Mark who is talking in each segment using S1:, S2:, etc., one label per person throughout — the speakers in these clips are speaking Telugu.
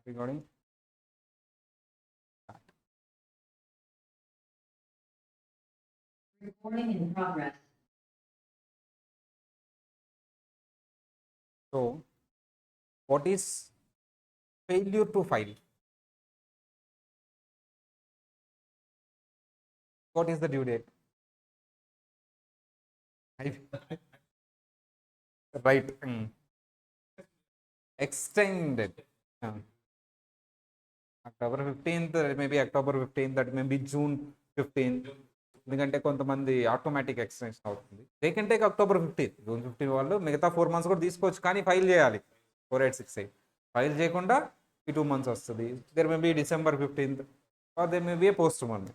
S1: Recording.
S2: Recording in progress.
S1: So, what is failure to file? What is the due date? Right. Extended. October 15th, maybe October 15th, that may be June 15th. ఎందుకంటే కొంతమంది ఆటోమేటిక్ ఎక్స్టెన్షన్ అవుతుంది. They can take October 15th, June 15 వాళ్ళు మిగతా 4 months కూడా తీసుకోవచ్చు, కానీ ఫైల్ చేయాలి 4868. ఫైల్ చేయకుండా ఈ 2 months వస్తుంది. There may be December 15th or there may be a postpone.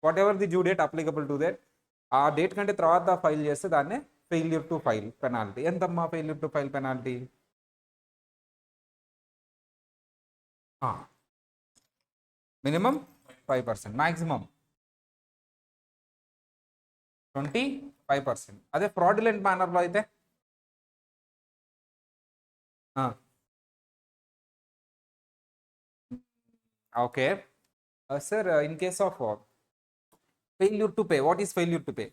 S1: Whatever the due date applicable to that, ఆ డేట్ కంటే తర్వాత ఫైల్ చేస్తే దాన్నే ఫెయిల్యూర్ టు ఫైల్ పెనాల్టీ. ఎంతమ్మా failure to file penalty? Minimum 5%, maximum 25%. అదే ఫ్రాడ్యులెంట్ మేనర్లో అయితే okay sir. In case of failure to pay, what is failure to pay?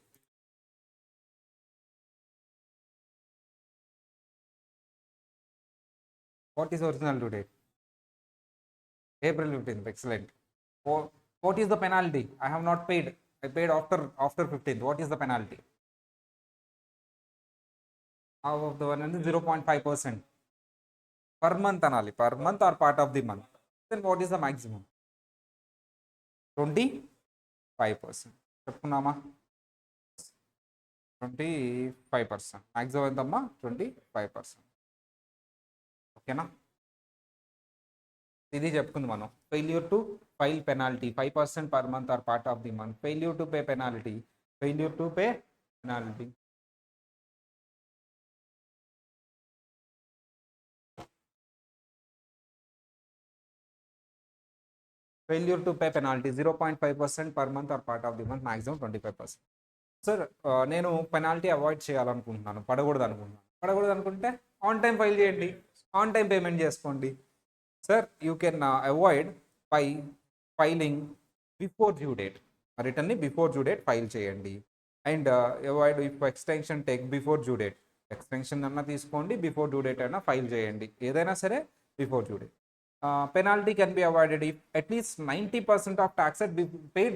S1: What is original due date? April 15th. Excellent. What is the penalty? I have not paid. I paid after 15th. What is the penalty? Half of the 0.5% per month anali, per month or part of the month. Then what is the maximum? 25%. చెప్పుకున్నామా? 25%. Maximum ఎంతమ్మా? 25%. ఓకేనా? ఇది చెప్పుకుంది మనం. Failure to file penalty 5% per month or part of the month. Failure to pay penalty, failure to pay penalty. Failure to pay penalty 0.5% per month or part of the month, maximum 25%. Sir నేను పెనాల్టీ అవాయిడ్ చేయాలనుకుంటున్నాను, పడకూడదు అనుకుంటే ఆన్ టైం ఫైల్ చేయండి, ఆన్ టైం పేమెంట్ చేసుకోండి. Sir you can avoid by filing before due date. రిటర్న్ని బిఫోర్ డ్యూ డేట్ ఫైల్ చేయండి. And avoid if extension take before due date. Extension అన్నా తీసుకోండి, బిఫోర్ డ్యూ డేట్ అయినా ఫైల్ చేయండి. ఏదైనా సరే before due date. Penalty can be avoided if at least 90% of taxes be paid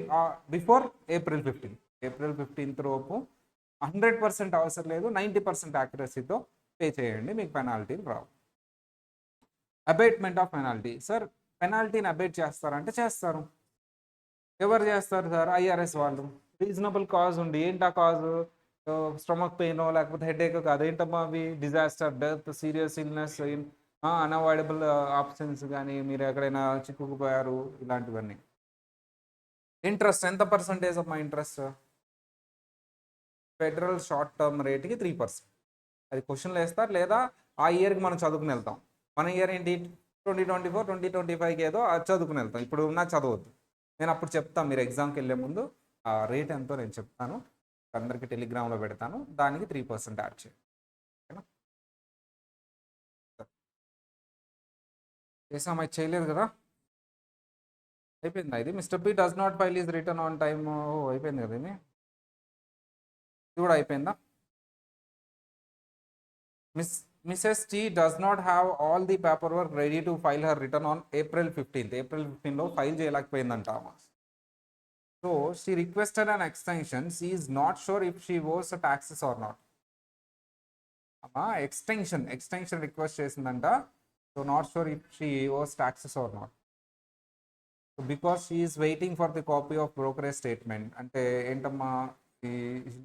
S1: before April 15th. April 15th లోపు 100% అవసరం లేదు, 90% యాక్యురసీతో పే చేయండి, మీకు పెనాల్టీలు రావు. Abatement of penalty. సార్ పెనాల్టీని అబేట్ చేస్తారంటే చేస్తారు. ఎవరు చేస్తారు సార్? ఐఆర్ఎస్ వాళ్ళు. రీజనబుల్ కాజ్ ఉండి, ఏంటా కాజు? స్టమక్ పెయిన్ లేకపోతే హెడేక్ కాదు, ఏంటమ్మా అవి? Disaster, death, serious illness, unavoidable options, కానీ మీరు ఎక్కడైనా చిక్కుకుపోయారు, ఇలాంటివన్నీ. ఇంట్రెస్ట్ ఎంత పర్సంటేజ్ అమ్మా? ఇంట్రెస్ట్ ఫెడరల్ షార్ట్ టర్మ్ రేట్కి 3%. అది క్వశ్చన్లు వేస్తారు, లేదా ఆ ఇయర్కి మనం చదువుకుని వెళ్తాం. మన ఇయర్ ఏంటి? 2024, 2025కి ఏదో అది చదువుకుని వెళ్తాం. ఇప్పుడు నాకు చదవద్దు, నేను అప్పుడు చెప్తాను. మీరు ఎగ్జామ్కి వెళ్ళే ముందు ఆ రేట్ ఎంతో నేను చెప్తాను, అందరికీ టెలిగ్రామ్లో పెడతాను, దానికి 3% యాడ్ చేయండి. చేసాం, అది చేయలేదు కదా? అయిపోయిందా ఇది? Mister P does not file is return on time. అయిపోయింది కదా ఇది? ఇది కూడా అయిపోయిందా? Mrs. T does not have all the paperwork ready to file her return on April 15th. April 15th లో ఫైల్ చేయలేకపోయిందంట. So she requested an extension. She is not sure if she owes the taxes or not. Extension request చేసిందంట. So not sure if she owes taxes or not. Because she is waiting for the copy of brokerage statement. అంటే ఏంటమ్మా?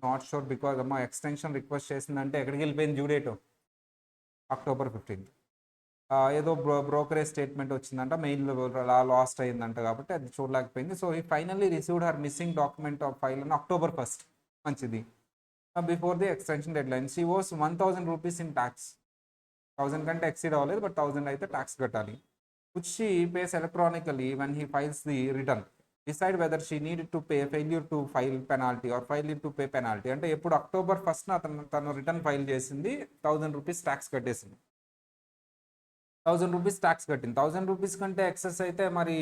S1: నాట్ షూర్ బికాజ్ అమ్మా ఎక్స్టెన్షన్ రిక్వెస్ట్ చేసిందంటే ఎక్కడికి వెళ్ళిపోయింది డ్యూ డేట్? October 15th. ఏదో బ్రోకరేజ్ స్టేట్మెంట్ వచ్చిందంట, మెయిల్ లాస్ట్ అయిందంట, కాబట్టి అది చూడలేకపోయింది. సో ఈ finally received her missing document of file on October 1st. మంచిది. Before the extension deadline she ఓస్ 1000 రూపీస్ ఇన్ ట్యాక్స్. 1000 కంటే ఎక్సీడ్ అవ్వలేదు, బట్ 1000 అయితే ట్యాక్స్ కట్టాలి. which she pays electronically when he files the return. Decide whether she needed to pay failure to file penalty or failure to pay penalty. అంటే ఎప్పుడు October 1st తను రిటర్న్ ఫైల్ చేసింది, 1000 రూపీస్ ట్యాక్స్ కట్టేసింది. రూపీస్ ట్యాక్స్ కట్టింది. 1000 రూపీస్ కంటే ఎక్సెస్ అయితే మరి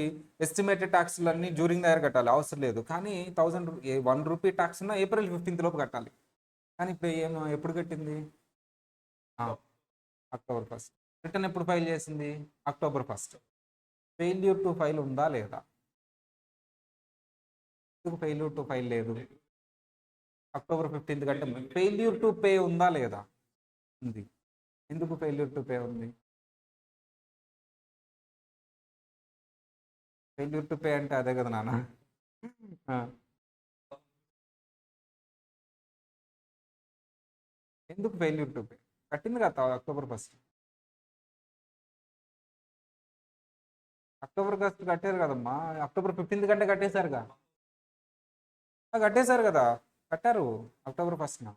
S1: ఎస్టిమేటెడ్ ట్యాక్స్లు అన్నీ డ్యూరింగ్ ద ఇయర్ కట్టాలి, అవసరం లేదు. కానీ 1 రూపీ ట్యాక్స్ ఉన్న ఏప్రిల్ 15th లోపు కట్టాలి. కానీ ఇప్పుడు ఎప్పుడు కట్టింది? October 1st. రిటర్న్ ఎప్పుడు ఫైల్ చేసింది? October 1st. Failure to file ఉందా లేదా? ఎందుకు ఫెయిల్యూర్ టు ఫైల్ లేదు? అక్టోబర్ 15th కంటే ఫెయిల్యూర్ టు పే ఉందా లేదా? ఉంది. ఎందుకు ఫెయిల్యూర్ టు పే ఉంది? ఫెయిల్యూర్ టు పే అంటే అదే కదా నాన్న. ఎందుకు ఫెయిల్యూర్ టు పే? కట్టింది కదా అక్టోబర్ 1st. అక్టోబర్ 1st కట్టారు కదమ్మా. అక్టోబర్ 15th కంటే కట్టేశారుగా. కట్టేశారు కదా, కట్టారు అక్టోబర్ 1st.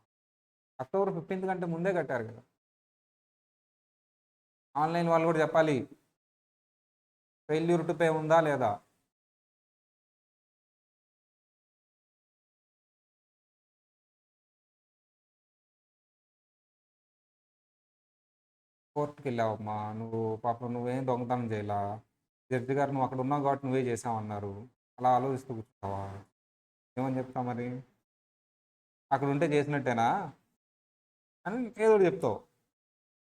S1: అక్టోబర్ 15th కంటే ముందే కట్టారు కదా. ఆన్లైన్ వాళ్ళు కూడా చెప్పాలి ఫెయిల్యూర్ టు పే ఉందా లేదా. కోర్టుకి వెళ్ళావమ్మా నువ్వు, పాపం నువ్వేం దొంగతనం చేయాల. జడ్జి గారు నువ్వు అక్కడ ఉన్నావు కాబట్టి నువ్వే చేసావన్నారు. అలా ఆలోచిస్తూ కూర్చుంటావా? ఏమని చెప్తా మరి? అక్కడ ఉంటే చేసినట్టేనా అని ఏదో ఒకటి చెప్తావు.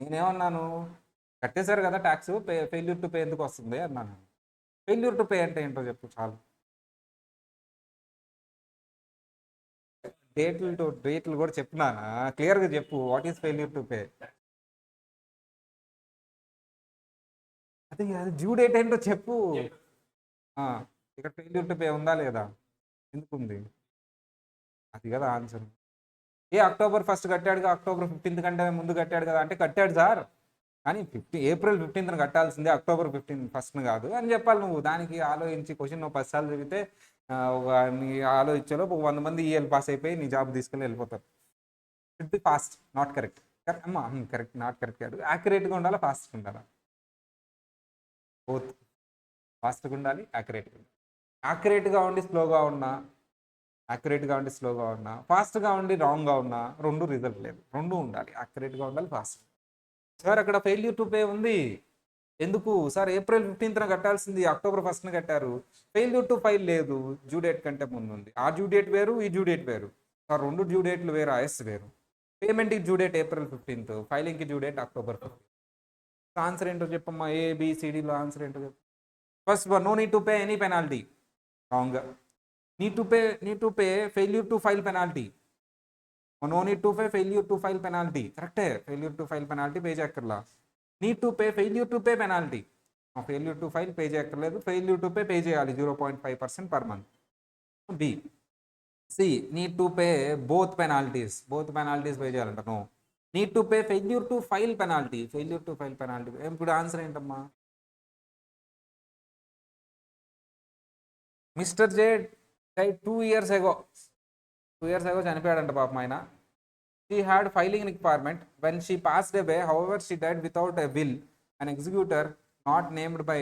S1: నేనేమన్నాను? కట్టేశారు కదా ట్యాక్స్, ఫెయిల్యూర్ టు పే ఎందుకు వస్తుంది అన్నాను. ఫెయిల్యూర్ టు పే అంటే ఏంటో చెప్పు చాలు. డేట్లు కూడా చెప్పినానా? క్లియర్గా చెప్పు, what is failure to pay. అది అది డ్యూ డేట్ ఏంటో చెప్పు. ఇక్కడ ఫెయిల్యూర్ టు పే ఉందా లేదా? ఎందుకు ఉంది? అది కదా answer. October 1st కట్టాడుగా, October 15th కంటే ముందు కట్టాడు కదా అంటే కట్టాడు సార్, కానీ ఏప్రిల్ 15th కట్టాల్సిందే, అక్టోబర్ 1st కాదు అని చెప్పాలి నువ్వు. దానికి ఆలోచించి క్వశ్చన్ నువ్వు 10 సార్లు చదివితే ఒక నీ ఆలోచించేలో ఒక 100 మంది ఈఎల్ పాస్ అయిపోయి నీ జాబ్ తీసుకెళ్ళి వెళ్ళిపోతారు. Should be fast, not correct. అమ్మా కరెక్ట్, నాట్ కరెక్ట్ కాదు. యాక్యురేట్గా ఉండాలా, ఫాస్ట్గా ఉండాలా? బోత్. ఫాస్ట్గా ఉండాలి, యాక్యురేట్గా ఉండాలి. యాక్యురేట్గా ఉండి స్లోగా ఉన్నా, యాక్యురేట్గా ఉండి స్లోగా ఉన్నా, ఫాస్ట్గా ఉండి రాంగ్గా ఉన్నా, రెండు రిజల్ట్ లేదు. రెండు ఉండాలి, యాక్యురేట్గా ఉండాలి, ఫాస్ట్. సార్ అక్కడ ఫెయిల్యూర్ టు పే ఉంది. ఎందుకు సార్? ఏప్రిల్ 15th కట్టాల్సింది అక్టోబర్ 1st కట్టారు. ఫెయిల్యూర్ టు ఫైల్ లేదు, డ్యూ డేట్ కంటే ముందు ఉంది. ఆ డ్యూ డేట్ వేరు, ఈ డ్యూ డేట్ వేరు సార్. రెండు డ్యూ డేట్లు వేరు, ఐఎస్ వేరు. పేమెంట్కి డ్యూ డేట్ ఏప్రిల్ 15th, ఫైలింగ్కి due date October 15th. Answer ఏంటో చెప్పమ్మా, ఏబిసిడిలో ఆన్సర్ ఏంటో చెప్పు. First one, no need to pay any penalty. Wrong. need to pay failure to file penalty. No need to pay failure to file penalty. కరెక్టే, failure to file penalty pay చేయక్కర్లా. need to pay failure to pay penalty. failure to file pay చేయక్కర్లేదు, failure to pay చేయాలి 0.5% per month. B. C. need to pay both penalties pay చేయాలంట. No. need to pay failure to file penalty. ఇప్పుడు ఆన్సర్ ఏంటమ్మా? Mister Z died 2 years ago. 2 years ago చనిపోయాడంట పాపం ఆయన. She had filing requirement when she passed away. However, she died without a will. An executor not named by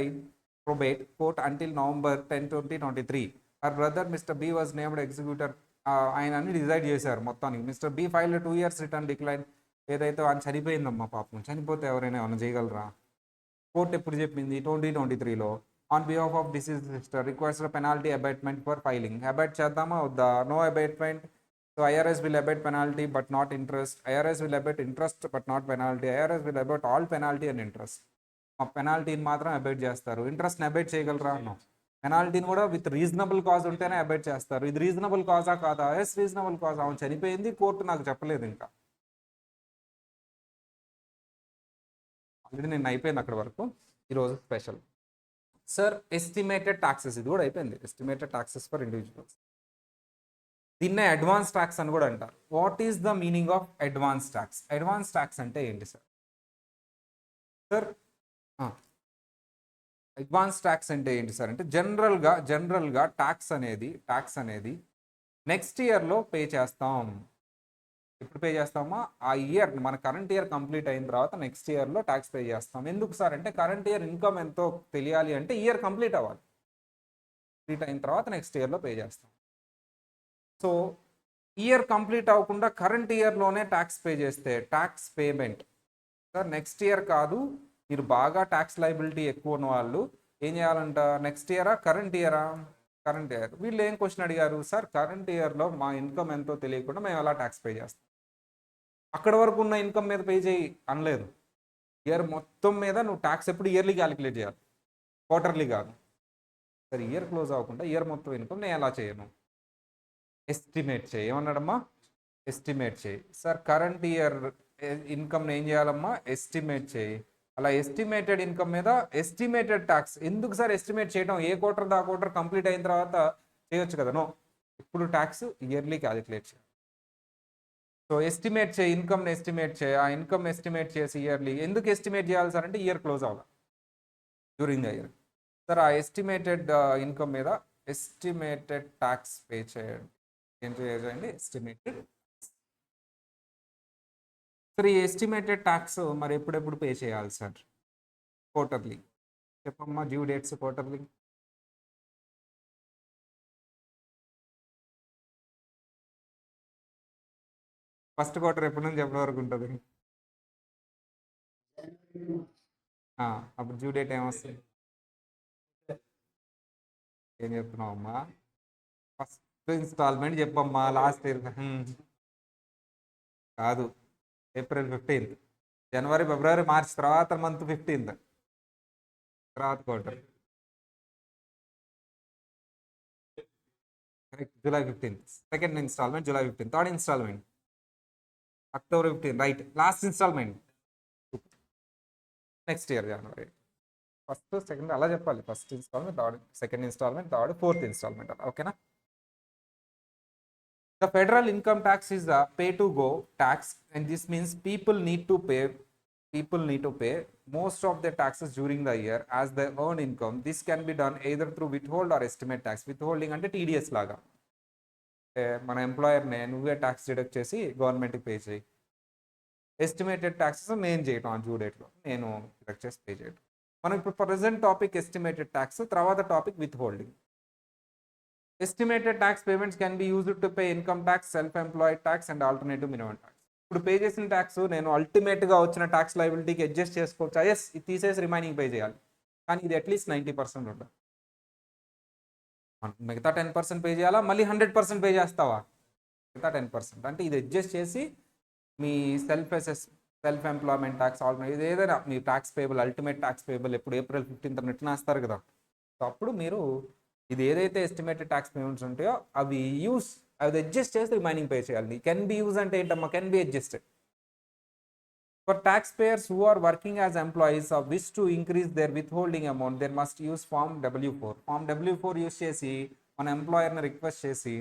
S1: probate court until November 10, 2023. Her brother Mr. B was named executor. ఆయన అన్ని డిసైడ్ చేశారు మొత్తానికి. Mister B file 2 years return decline. ఏదైతే ఆయన చనిపోయిందమ్మా పాపం. చనిపోతే ఎవరైనా ఏమైనా చేయగలరా? కోర్టు ఎప్పుడు చెప్పింది? 2023లో. On behalf of deceased sister request penalty abatement for filing. Abate చేద్దామా వద్దా? No abatement. So IRS will abate penalty but not interest. IRS will abate interest but not penalty. IRS will abate all penalty and interest. ఆ పెనాల్టీని మాత్రం అబైట్ చేస్తారు, ఇంట్రెస్ట్ని అబైట్ చేయగలరా? నో. పెనాల్టీని కూడా విత్ రీజనబుల్ కాజ్ ఉంటేనే అబైట్ చేస్తారు. ఇది రీజనబుల్ కాజా కాదా? Yes reasonable cause. అవును చనిపోయింది, కోర్టు నాకు చెప్పలేదు ఇంకా. ఆల్రెడీ నేను అయిపోయింది అక్కడ వరకు. ఈరోజు స్పెషల్ సార్ ఎస్టిమేటెడ్ టాక్సెస్. ఇది కూడా అయిపోయింది, ఎస్టిమేటెడ్ టాక్సెస్ ఫర్ ఇండివిజువల్స్. దీన్నే అడ్వాన్స్ ట్యాక్స్ అని కూడా అంటారు. What is the meaning of advance tax? Advance tax అంటే ఏంటి సార్? సార్ అడ్వాన్స్ ట్యాక్స్ అంటే ఏంటి సార్ అంటే జనరల్గా ట్యాక్స్ అనేది నెక్స్ట్ ఇయర్లో పే చేస్తాం. ఎప్పుడు పే చేస్తామా? ఆ ఇయర్, మన కరెంట్ ఇయర్ కంప్లీట్ అయిన తర్వాత నెక్స్ట్ ఇయర్లో ట్యాక్స్ పే చేస్తాం. ఎందుకు సార్ అంటే కరెంట్ ఇయర్ ఇన్కమ్ ఎంతో తెలియాలి అంటే ఇయర్ కంప్లీట్ అవ్వాలి. కంప్లీట్ అయిన తర్వాత నెక్స్ట్ ఇయర్లో పే చేస్తాం. సో ఇయర్ కంప్లీట్ అవ్వకుండా కరెంట్ ఇయర్లోనే ట్యాక్స్ పే చేస్తే tax payment sir next year కాదు, మీరు బాగా ట్యాక్స్ లైబిలిటీ ఎక్కువ ఉన్న వాళ్ళు ఏం చేయాలంట, నెక్స్ట్ ఇయరా కరెంట్ ఇయరా, కరెంట్ ఇయర్. వీళ్ళు ఏం క్వశ్చన్ అడిగారు, సార్ కరెంట్ ఇయర్లో మా ఇన్కమ్ ఎంతో తెలియకుండా మేము ఎలా ట్యాక్స్ పే చేస్తాం, అక్కడ వరకు ఉన్న ఇన్కమ్ మీద పే చేయి అనలేదు. ఇయర్ మొత్తం మీద నువ్వు ట్యాక్స్ ఎప్పుడు ఇయర్లీ క్యాలిక్యులేట్ చేయాలి, క్వార్టర్లీ కాదు. సరే ఇయర్ క్లోజ్ అవ్వకుండా ఇయర్ మొత్తం ఇన్కమ్ నేను ఎలా చేయను, ఎస్టిమేట్ చేయి. ఏమన్నాడమ్మా, ఎస్టిమేట్ చేయి. సార్ కరెంట్ ఇయర్ ఇన్కమ్ని ఏం చేయాలమ్మా, ఎస్టిమేట్ చేయి. అలా ఎస్టిమేటెడ్ ఇన్కమ్ మీద ఎస్టిమేటెడ్ ట్యాక్స్ ఎందుకు సార్ ఎస్టిమేట్ చేయడం, ఏ క్వార్టర్ దా క్వార్టర్ కంప్లీట్ అయిన తర్వాత చేయొచ్చు కదా, నో, ఇప్పుడు ట్యాక్స్ ఇయర్లీ క్యాలిక్యులేట్ చేయాలి. సో ఎస్టిమేట్ చేయి, ఇన్కమ్ని ఎస్టిమేట్ చేయి. ఆ ఇన్కమ్ ఎస్టిమేట్ చేసి ఇయర్లీ ఎందుకు ఎస్టిమేట్ చేయాలి సార్ అంటే ఇయర్ క్లోజ్ అవ్వాలి డ్యూరింగ్ ద ఇయర్. సార్ ఆ ఎస్టిమేటెడ్ ఇన్కమ్ మీద ఎస్టిమేటెడ్ ట్యాక్స్ పే చేయండి. ఏం చేయండి, ఎస్టిమేటెడ్. సార్ ఈ ఎస్టిమేటెడ్ ట్యాక్స్ మరి ఎప్పుడెప్పుడు పే చేయాలి సార్, క్వార్టర్లీ. చెప్పమ్మా due dates quarterly. First quarter ఎప్పటి నుంచి ఎప్పటి వరకు ఉంటుంది, అప్పుడు డ్యూ డేట్ ఏమొస్తుంది, ఏం చెప్తున్నావు అమ్మా, ఫస్ట్ ఇన్స్టాల్మెంట్ చెప్పమ్మా, లాస్ట్ ఇయర్ కాదు, ఏప్రిల్ 15th, జనవరి ఫిబ్రవరి మార్చ్ తర్వాత మంత్ 15th తర్వాత quarter, July 15th second instalment, July 15th third instalment October 15 right, last instalment next year జనవరి. ఫస్ట్ సెకండ్ అలా చెప్పాలి, first instalment, third second instalment, third fourth instalment అలా, ఓకేనా. The federal income tax is a pay-to-go tax, and this means people need to pay most of their taxes during the year as they earn income. This can be done either through withhold or estimate tax. Withholding అంటే TDS లాగా, మన ఎంప్లాయర్నే నువ్వే ట్యాక్స్ డిడక్ట్ చేసి గవర్నమెంట్కి పే చేయి. ఎస్టిమేటెడ్ ట్యాక్సెస్ నేను చేయటం ఆ డ్యూ డేట్లో నేను డిడక్ట్ చేసి పే చేయటం. మనం ఇప్పుడు ప్రజెంట్ టాపిక్ ఎస్టిమేటెడ్ ట్యాక్స్, తర్వాత topic withholding. Estimated tax payments can be used to pay income tax, self-employed tax and alternative minimum tax. ఇప్పుడు పే చేసిన ట్యాక్స్ నేను అల్టిమేట్గా వచ్చిన ట్యాక్స్ లైబిలిటీకి అడ్జస్ట్ చేసుకోవచ్చు, ఎస్ ఇది తీసేసి రిమైనింగ్ పే చేయాలి, కానీ ఇది అట్లీస్ట్ 90% ఉండాలి. మిగతా 10% పే చేయాలా, మళ్ళీ 100% పే చేస్తావా, మిగతా 10% అంటే ఇది అడ్జస్ట్ చేసి మీ సెల్ఫ్ ఎంప్లాయ్మెంట్ ట్యాక్స్ ఆల్టర్నేటివ్ ఇది ఏదైనా మీ tax payable, ultimate tax payable ఎప్పుడు ఏప్రిల్ 15th రిటర్న్ వేస్తారు కదా, సో అప్పుడు మీరు ఇది ఏదైతే ఎస్టిమేటెడ్ ట్యాక్స్ పేమెంట్స్ ఉంటాయో అవి అడ్జస్ట్ చేసి రిమైనింగ్ పే చేయాలి. కెన్ బి యూజ్ అంటే ఏంటమ్మా, can be adjusted. For tax payers who are working as employees of wish to increase their withholding amount there must use form W4. Form W4 use చేసి మన ఎంప్లాయర్ని రిక్వెస్ట్ చేసి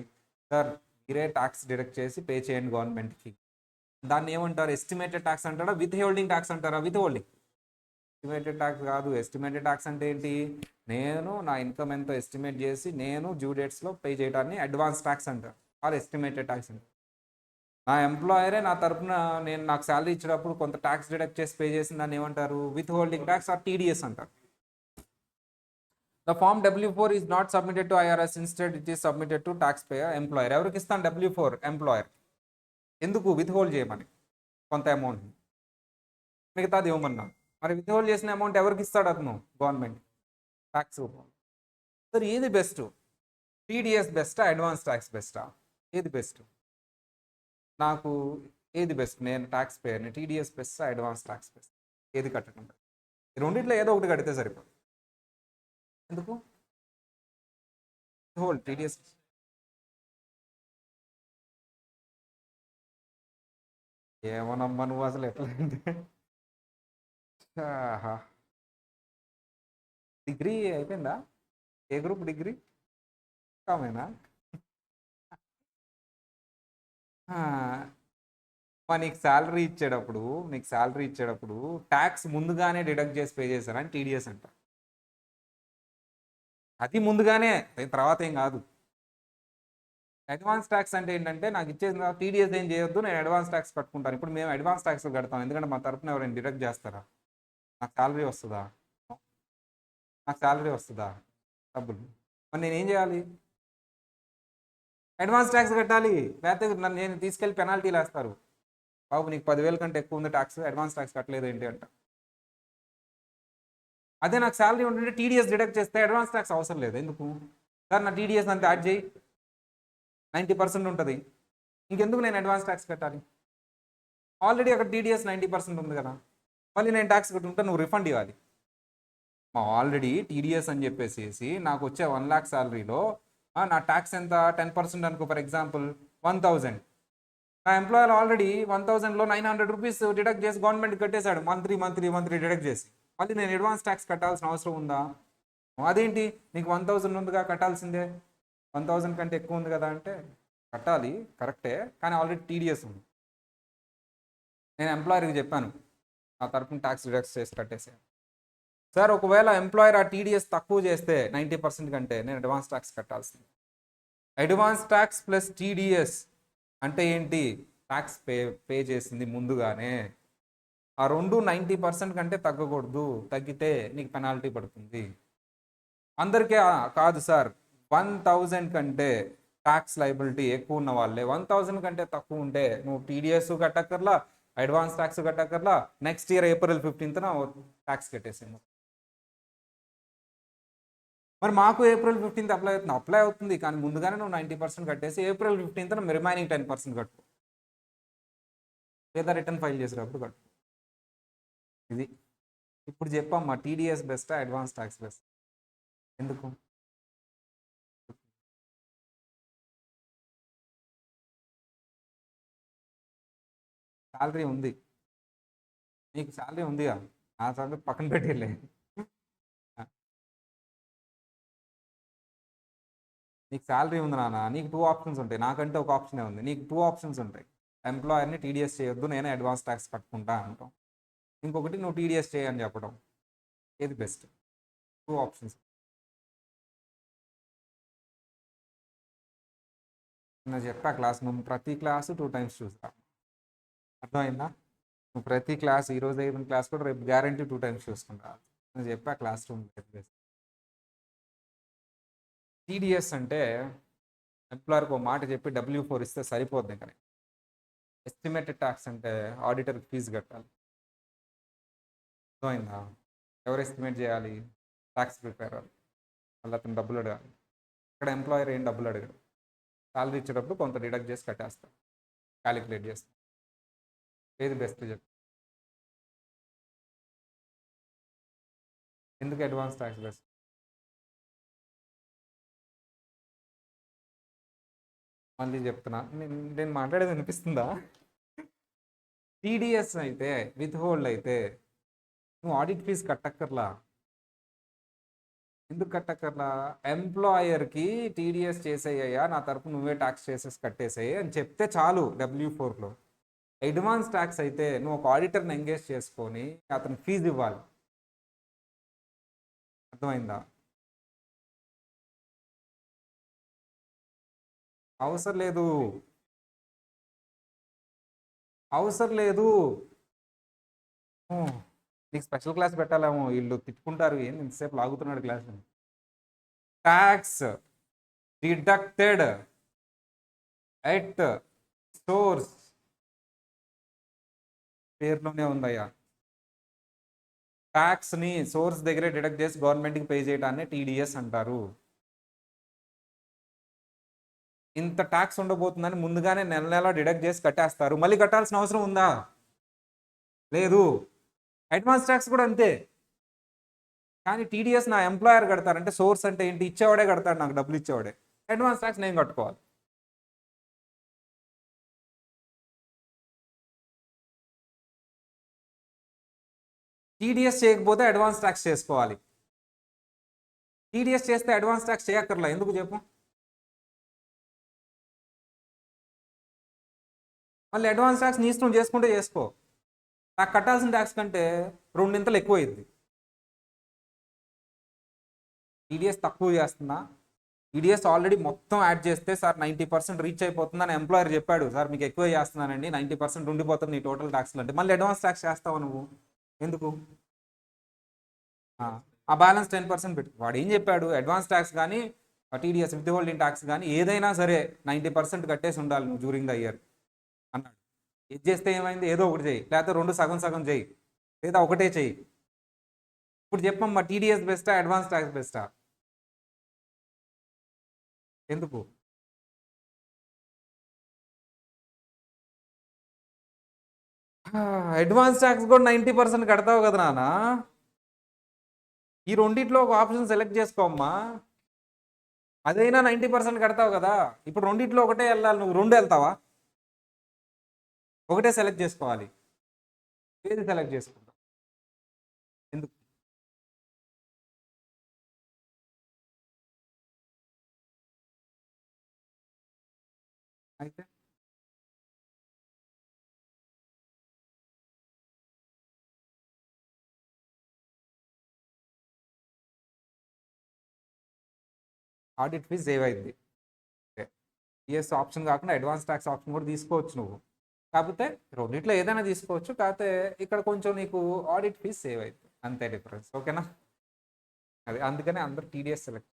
S1: సార్ మీరే ట్యాక్స్ డిడక్ట్ చేసి పే చేయండి గవర్నమెంట్కి. దాన్ని ఏమంటారు, ఎస్టిమేటెడ్ ట్యాక్స్ అంటారా, విత్హోల్డింగ్ ట్యాక్స్ అంటారా, విత్హోల్డింగ్. ఎస్టిమేటెడ్ ట్యాక్స్ కాదు, ఎస్టిమేటెడ్ ట్యాక్స్ అంటే ఏంటి, నేను నా ఇన్కమ్ ఎంతో ఎస్టిమేట్ చేసి నేను డ్యూ డేట్స్లో పే చేయడాన్ని అడ్వాన్స్ ట్యాక్స్ అంటారు, ఆర్ ఎస్టిమేటెడ్ ట్యాక్స్ అంటారు. నా ఎంప్లాయరే నా తరపున నేను నాకు శాలరీ ఇచ్చేటప్పుడు కొంత ట్యాక్స్ డిడక్ట్ చేసి పే చేసిన దాన్ని ఏమంటారు, withholding tax or TDS అంటారు. The form W4 is not submitted to IRS, instead it is submitted to tax payer employer. ఎవరికి ఇస్తాను W4, ఎంప్లాయర్. ఎందుకు, విత్ హోల్డ్ చేయమని కొంత అమౌంట్, మిగతాది ఇవ్వమన్నాను. మరి విత్ హోల్డ్ చేసిన అమౌంట్ ఎవరికి ఇస్తాడు అతను, గవర్నమెంట్ ట్యాక్స్. సార్ ఏది బెస్ట్, TDS బెస్టా, అడ్వాన్స్ ట్యాక్స్ బెస్టా, ఏది బెస్ట్ నాకు, ఏది బెస్ట్, నేను ట్యాక్స్ పేయర్ని, TDS బెస్టా, అడ్వాన్స్ ట్యాక్స్ బెస్ట్, ఏది కట్టడం, రెండిట్లో ఏదో ఒకటి కడితే సరిపోతుంది. ఎందుకు హోల్డ్ TDS, ఏమోనమ్మా నువ్వు అసలు ఎట్లా అంటే డిగ్రీ అయిపోయిందా, ఏ గ్రూప్ డిగ్రీ, కామేనా. నీకు శాలరీ ఇచ్చేటప్పుడు ట్యాక్స్ ముందుగానే డిడక్ట్ చేసి పే చేశారని TDS అంట, అది ముందుగానే, తర్వాత ఏం కాదు. అడ్వాన్స్ ట్యాక్స్ అంటే ఏంటంటే నాకు ఇచ్చేసిన TDS ఏం చేయొద్దు, నేను అడ్వాన్స్ ట్యాక్స్ కట్టుకుంటాను. ఇప్పుడు మేము అడ్వాన్స్ ట్యాక్స్ కడతాం ఎందుకంటే మా తరపున ఎవరైనా డిడక్ట్ చేస్తారా, నాకు శాలరీ వస్తుందా డబ్బులు, మరి నేనేం చేయాలి, అడ్వాన్స్ ట్యాక్స్ కట్టాలి, లేకపోతే నన్ను నేను తీసుకెళ్ళి పెనాల్టీలు వేస్తారు, బాబు నీకు 10,000 కంటే ఎక్కువ ఉంది ట్యాక్స్, అడ్వాన్స్ ట్యాక్స్ కట్టలేదు ఏంటి అంట. అదే నాకు శాలరీ ఉంటుంటే టీడీఎస్ డిడక్ట్ చేస్తే అడ్వాన్స్ ట్యాక్స్ అవసరం లేదు. ఎందుకు సార్ నా టీడీఎస్ అంతా యాడ్ చేయి, 90% ఉంటుంది, ఇంకెందుకు నేను అడ్వాన్స్ ట్యాక్స్ కట్టాలి? ఆల్రెడీ అక్కడ టీడీఎస్ 90% ఉంది కదా, మళ్ళీ నేను ట్యాక్స్ కట్టుకుంటే నువ్వు రిఫండ్ ఇవ్వాలి. ఆల్రెడీ టీడీఎస్ అని చెప్పేసి నాకు వచ్చే 1 lakh శాలరీలో నా ట్యాక్స్ ఎంత 10% అనుకో, ఫర్ ఎగ్జాంపుల్ 1000. నా ఎంప్లాయర్ ఆల్రెడీ 1000లో 900 రూపీస్ డిడక్ట్ చేసి గవర్నమెంట్ కట్టేశాడు, మంత్లీ డిడక్ట్ చేసి. మళ్ళీ నేను అడ్వాన్స్ ట్యాక్స్ కట్టాల్సిన అవసరం ఉందా? అదేంటి నీకు 1000 ఉందిగా కట్టాల్సిందే, 1000 కంటే ఎక్కువ ఉంది కదా అంటే కట్టాలి కరెక్టే, కానీ ఆల్రెడీ టీడీఎస్ ఉంది. నేను ఎంప్లాయర్కి చెప్పాను నా తరపున ట్యాక్స్ డిడక్ట్ చేసి కట్టేసాను. సార్ ఒకవేళ ఎంప్లాయర్ ఆ టీడీఎస్ తక్కువ చేస్తే 90% కంటే నేను అడ్వాన్స్ ట్యాక్స్ కట్టాల్సింది. అడ్వాన్స్ ట్యాక్స్ ప్లస్ టీడీఎస్ అంటే ఏంటి? ట్యాక్స్ పే చేసింది ముందుగానే. ఆ రెండు 90% కంటే తగ్గకూడదు, తగ్గితే నీకు పెనాల్టీ పడుతుంది. అందరికీ కాదు సార్, 1000 కంటే ట్యాక్స్ లైబిలిటీ ఎక్కువ ఉన్న వాళ్ళే. 1000 కంటే తక్కువ ఉంటే నువ్వు టీడీఎస్ కట్టక్కర్లా, అడ్వాన్స్ ట్యాక్స్ కట్టక్కర్లా, next year April 15th tax కట్టేసాము. మరి మాకు April 15th అప్లై అవుతుంది, కానీ ముందుగానే నువ్వు 90% కట్టేసి April 15th రిమైనింగ్ 10% కట్టు, లేదా రిటర్న్ ఫైల్ చేసేటప్పుడు కట్టు. ఇది ఇప్పుడు చెప్పమ్మా, టీడీఎస్ బెస్టా అడ్వాన్స్ ట్యాక్స్ బెస్ట్? ఎందుకు? శాలరీ ఉంది, నీకు శాలరీ ఉందిగా, ఆ శాలరీ పక్కన పెట్టిలే. నీకు శాలరీ ఉంది నాన్న, నీకు 2 ఆప్షన్స్ ఉంటాయి, నాకంటే ఒక ఆప్షనే ఉంది, నీకు 2 ఆప్షన్స్ ఉంటాయి. ఎంప్లాయర్ని టీడీఎస్ చేయొద్దు, నేనే అడ్వాన్స్ ట్యాక్స్ కట్టుకుంటా అంటాం. ఇంకొకటి నువ్వు టీడీఎస్ చేయని చెప్పడం. ఏది బెస్ట్? 2 ఆప్షన్స్. నేను చెప్పా క్లాస్, నువ్వు ప్రతి క్లాసు 2 times చూస్తా, అర్థమైందా? నువ్వు ప్రతి క్లాస్, ఈరోజు అయిన క్లాస్ కూడా రేపు గ్యారంటీ 2 times చూసుకుంటా. నేను చెప్పా క్లాస్ రూమ్. టీడీఎస్ అంటే ఎంప్లాయర్కి ఒక మాట చెప్పి W4 ఇస్తే సరిపోద్ది. కానీ ఎస్టిమేటెడ్ ట్యాక్స్ అంటే ఆడిటర్కి ఫీజు కట్టాలి, అర్థమైందా? ఎవరు ఎస్టిమేట్ చేయాలి? Tax preparer. మళ్ళీ అతను డబ్బులు అడగాలి. ఇక్కడ ఎంప్లాయర్ ఏం డబ్బులు అడగడు, శాలరీ ఇచ్చేటప్పుడు కొంత డిడక్ట్ చేసి కట్టేస్తాడు, క్యాలిక్యులేట్ చేస్తాడు. ఏది బెస్ట్ చెప్పు? ఎందుకు అడ్వాన్స్ ట్యాక్స్ బెస్ట్? మళ్ళీ చెప్తున్నా, నేను మాట్లాడేది వినిపిస్తుందా? టీడీఎస్ అయితే, విత్ హోల్డ్ అయితే నువ్వు ఆడిట్ ఫీజు కట్టక్కర్లా. ఎందుకు కట్టక్కర్లా? ఎంప్లాయర్కి టీడీఎస్ చేసేయ్యా, నా తరపు నువ్వే ట్యాక్స్ చేసేసి కట్టేసేయి అని చెప్తే చాలు W4లో. అడ్వాన్స్ ట్యాక్స్ అయితే నువ్వు ఒక ఆడిటర్ని ఎంగేజ్ చేసుకొని అతను ఫీజు ఇవ్వాలి, అర్థమైందా? అవసరం లేదు, అవసరం లేదు. నీకు స్పెషల్ క్లాస్ పెట్టాలేమో, వీళ్ళు తిట్టుకుంటారు, ఏం ఇంతసేపు లాగుతున్నాడు class. Tax deducted at source, పేర్లోనే ఉందయ్యా. ట్యాక్స్ని సోర్స్ దగ్గరే డిడక్ట్ చేసి గవర్నమెంట్కి పే చేయడాన్ని టీడీఎస్ అంటారు. ఇంత ట్యాక్స్ ఉండబోతుందని ముందుగానే నెల నెల డిడక్ట్ చేసి కట్టేస్తారు. మళ్ళీ కట్టాల్సిన అవసరం ఉందా? లేదు. అడ్వాన్స్ ట్యాక్స్ కూడా అంతే. కానీ టీడీఎస్ నా ఎంప్లాయర్ కడతారంటే, సోర్స్ అంటే ఏంటి? ఇచ్చేవాడే కడతాడు, నాకు డబ్బులు ఇచ్చేవాడే. అడ్వాన్స్ ట్యాక్స్ నేను కట్టుకోవాలి. టీడీఎస్ చేయకపోతే అడ్వాన్స్ ట్యాక్స్ చేసుకోవాలి. టీడీఎస్ చేస్తే అడ్వాన్స్ ట్యాక్స్ చేయక్కర్లా, ఎందుకు చెప్పు? మళ్ళీ అడ్వాన్స్ ట్యాక్స్ నీ ఇష్టం, చేసుకుంటే చేసుకో. నాకు కట్టాల్సిన ట్యాక్స్ కంటే 2 ఎక్కువ అయింది. టీడీఎస్ తక్కువ చేస్తున్నా, టీడీఎస్ ఆల్రెడీ మొత్తం యాడ్ చేస్తే సార్ 90% రీచ్ అయిపోతుందని ఎంప్లాయర్ చెప్పాడు. సార్ మీకు ఎక్కువ చేస్తున్నానండి, 90% ఉండిపోతుంది నీ టోటల్ ట్యాక్స్లు అంటే, మళ్ళీ అడ్వాన్స్ ట్యాక్స్ చేస్తావు నువ్వు ఎందుకు? ఆ బ్యాలెన్స్ 10% పెట్టు. వాడు ఏం చెప్పాడు? అడ్వాన్స్ ట్యాక్స్ కానీ టీడీఎస్ విత్ హోల్డింగ్ ట్యాక్స్ కానీ ఏదైనా సరే 90% కట్టేసి ఉండాలి నువ్వు డ్యూరింగ్ ద ఇయర్ అన్నాడు. ఇది చేస్తే ఏమైంది? ఏదో ఒకటి చేయి, లేకపోతే 2 సగం సగం చేయి, లేదా ఒకటే చెయ్యి. ఇప్పుడు చెప్పమ్మా, టీడీఎస్ బెస్టా అడ్వాన్స్ ట్యాక్స్ బెస్టా? ఎందుకు? అడ్వాన్స్ ట్యాక్స్ కూడా 90% కడతావు కదా నాన్న. ఈ రెండిట్లో ఒక ఆప్షన్ సెలెక్ట్ చేసుకోమ్మా. అదైనా 90% కడతావు కదా. ఇప్పుడు రెండిట్లో ఒకటే వెళ్ళాలి, నువ్వు రెండు వెళ్తావా? ఒకటే సెలెక్ట్ చేసుకోవాలి. ఏది సెలెక్ట్ చేసుకుంటావు? ఎందుకు? అయితే ఆడిట్ ఫీజ్ సేవ్ అయింది. టీఎస్ ఆప్షన్ కాకుండా అడ్వాన్స్ ట్యాక్స్ ఆప్షన్ కూడా తీసుకోవచ్చు నువ్వు. కాకపోతే రెండిట్లో ఏదైనా తీసుకోవచ్చు, కాకపోతే ఇక్కడ కొంచెం నీకు ఆడిట్ ఫీజ్ సేవ్ అవుతుంది, అంతే డిఫరెన్స్. ఓకేనా? అది అందుకనే అందరు టీడీఎస్ సెలెక్ట్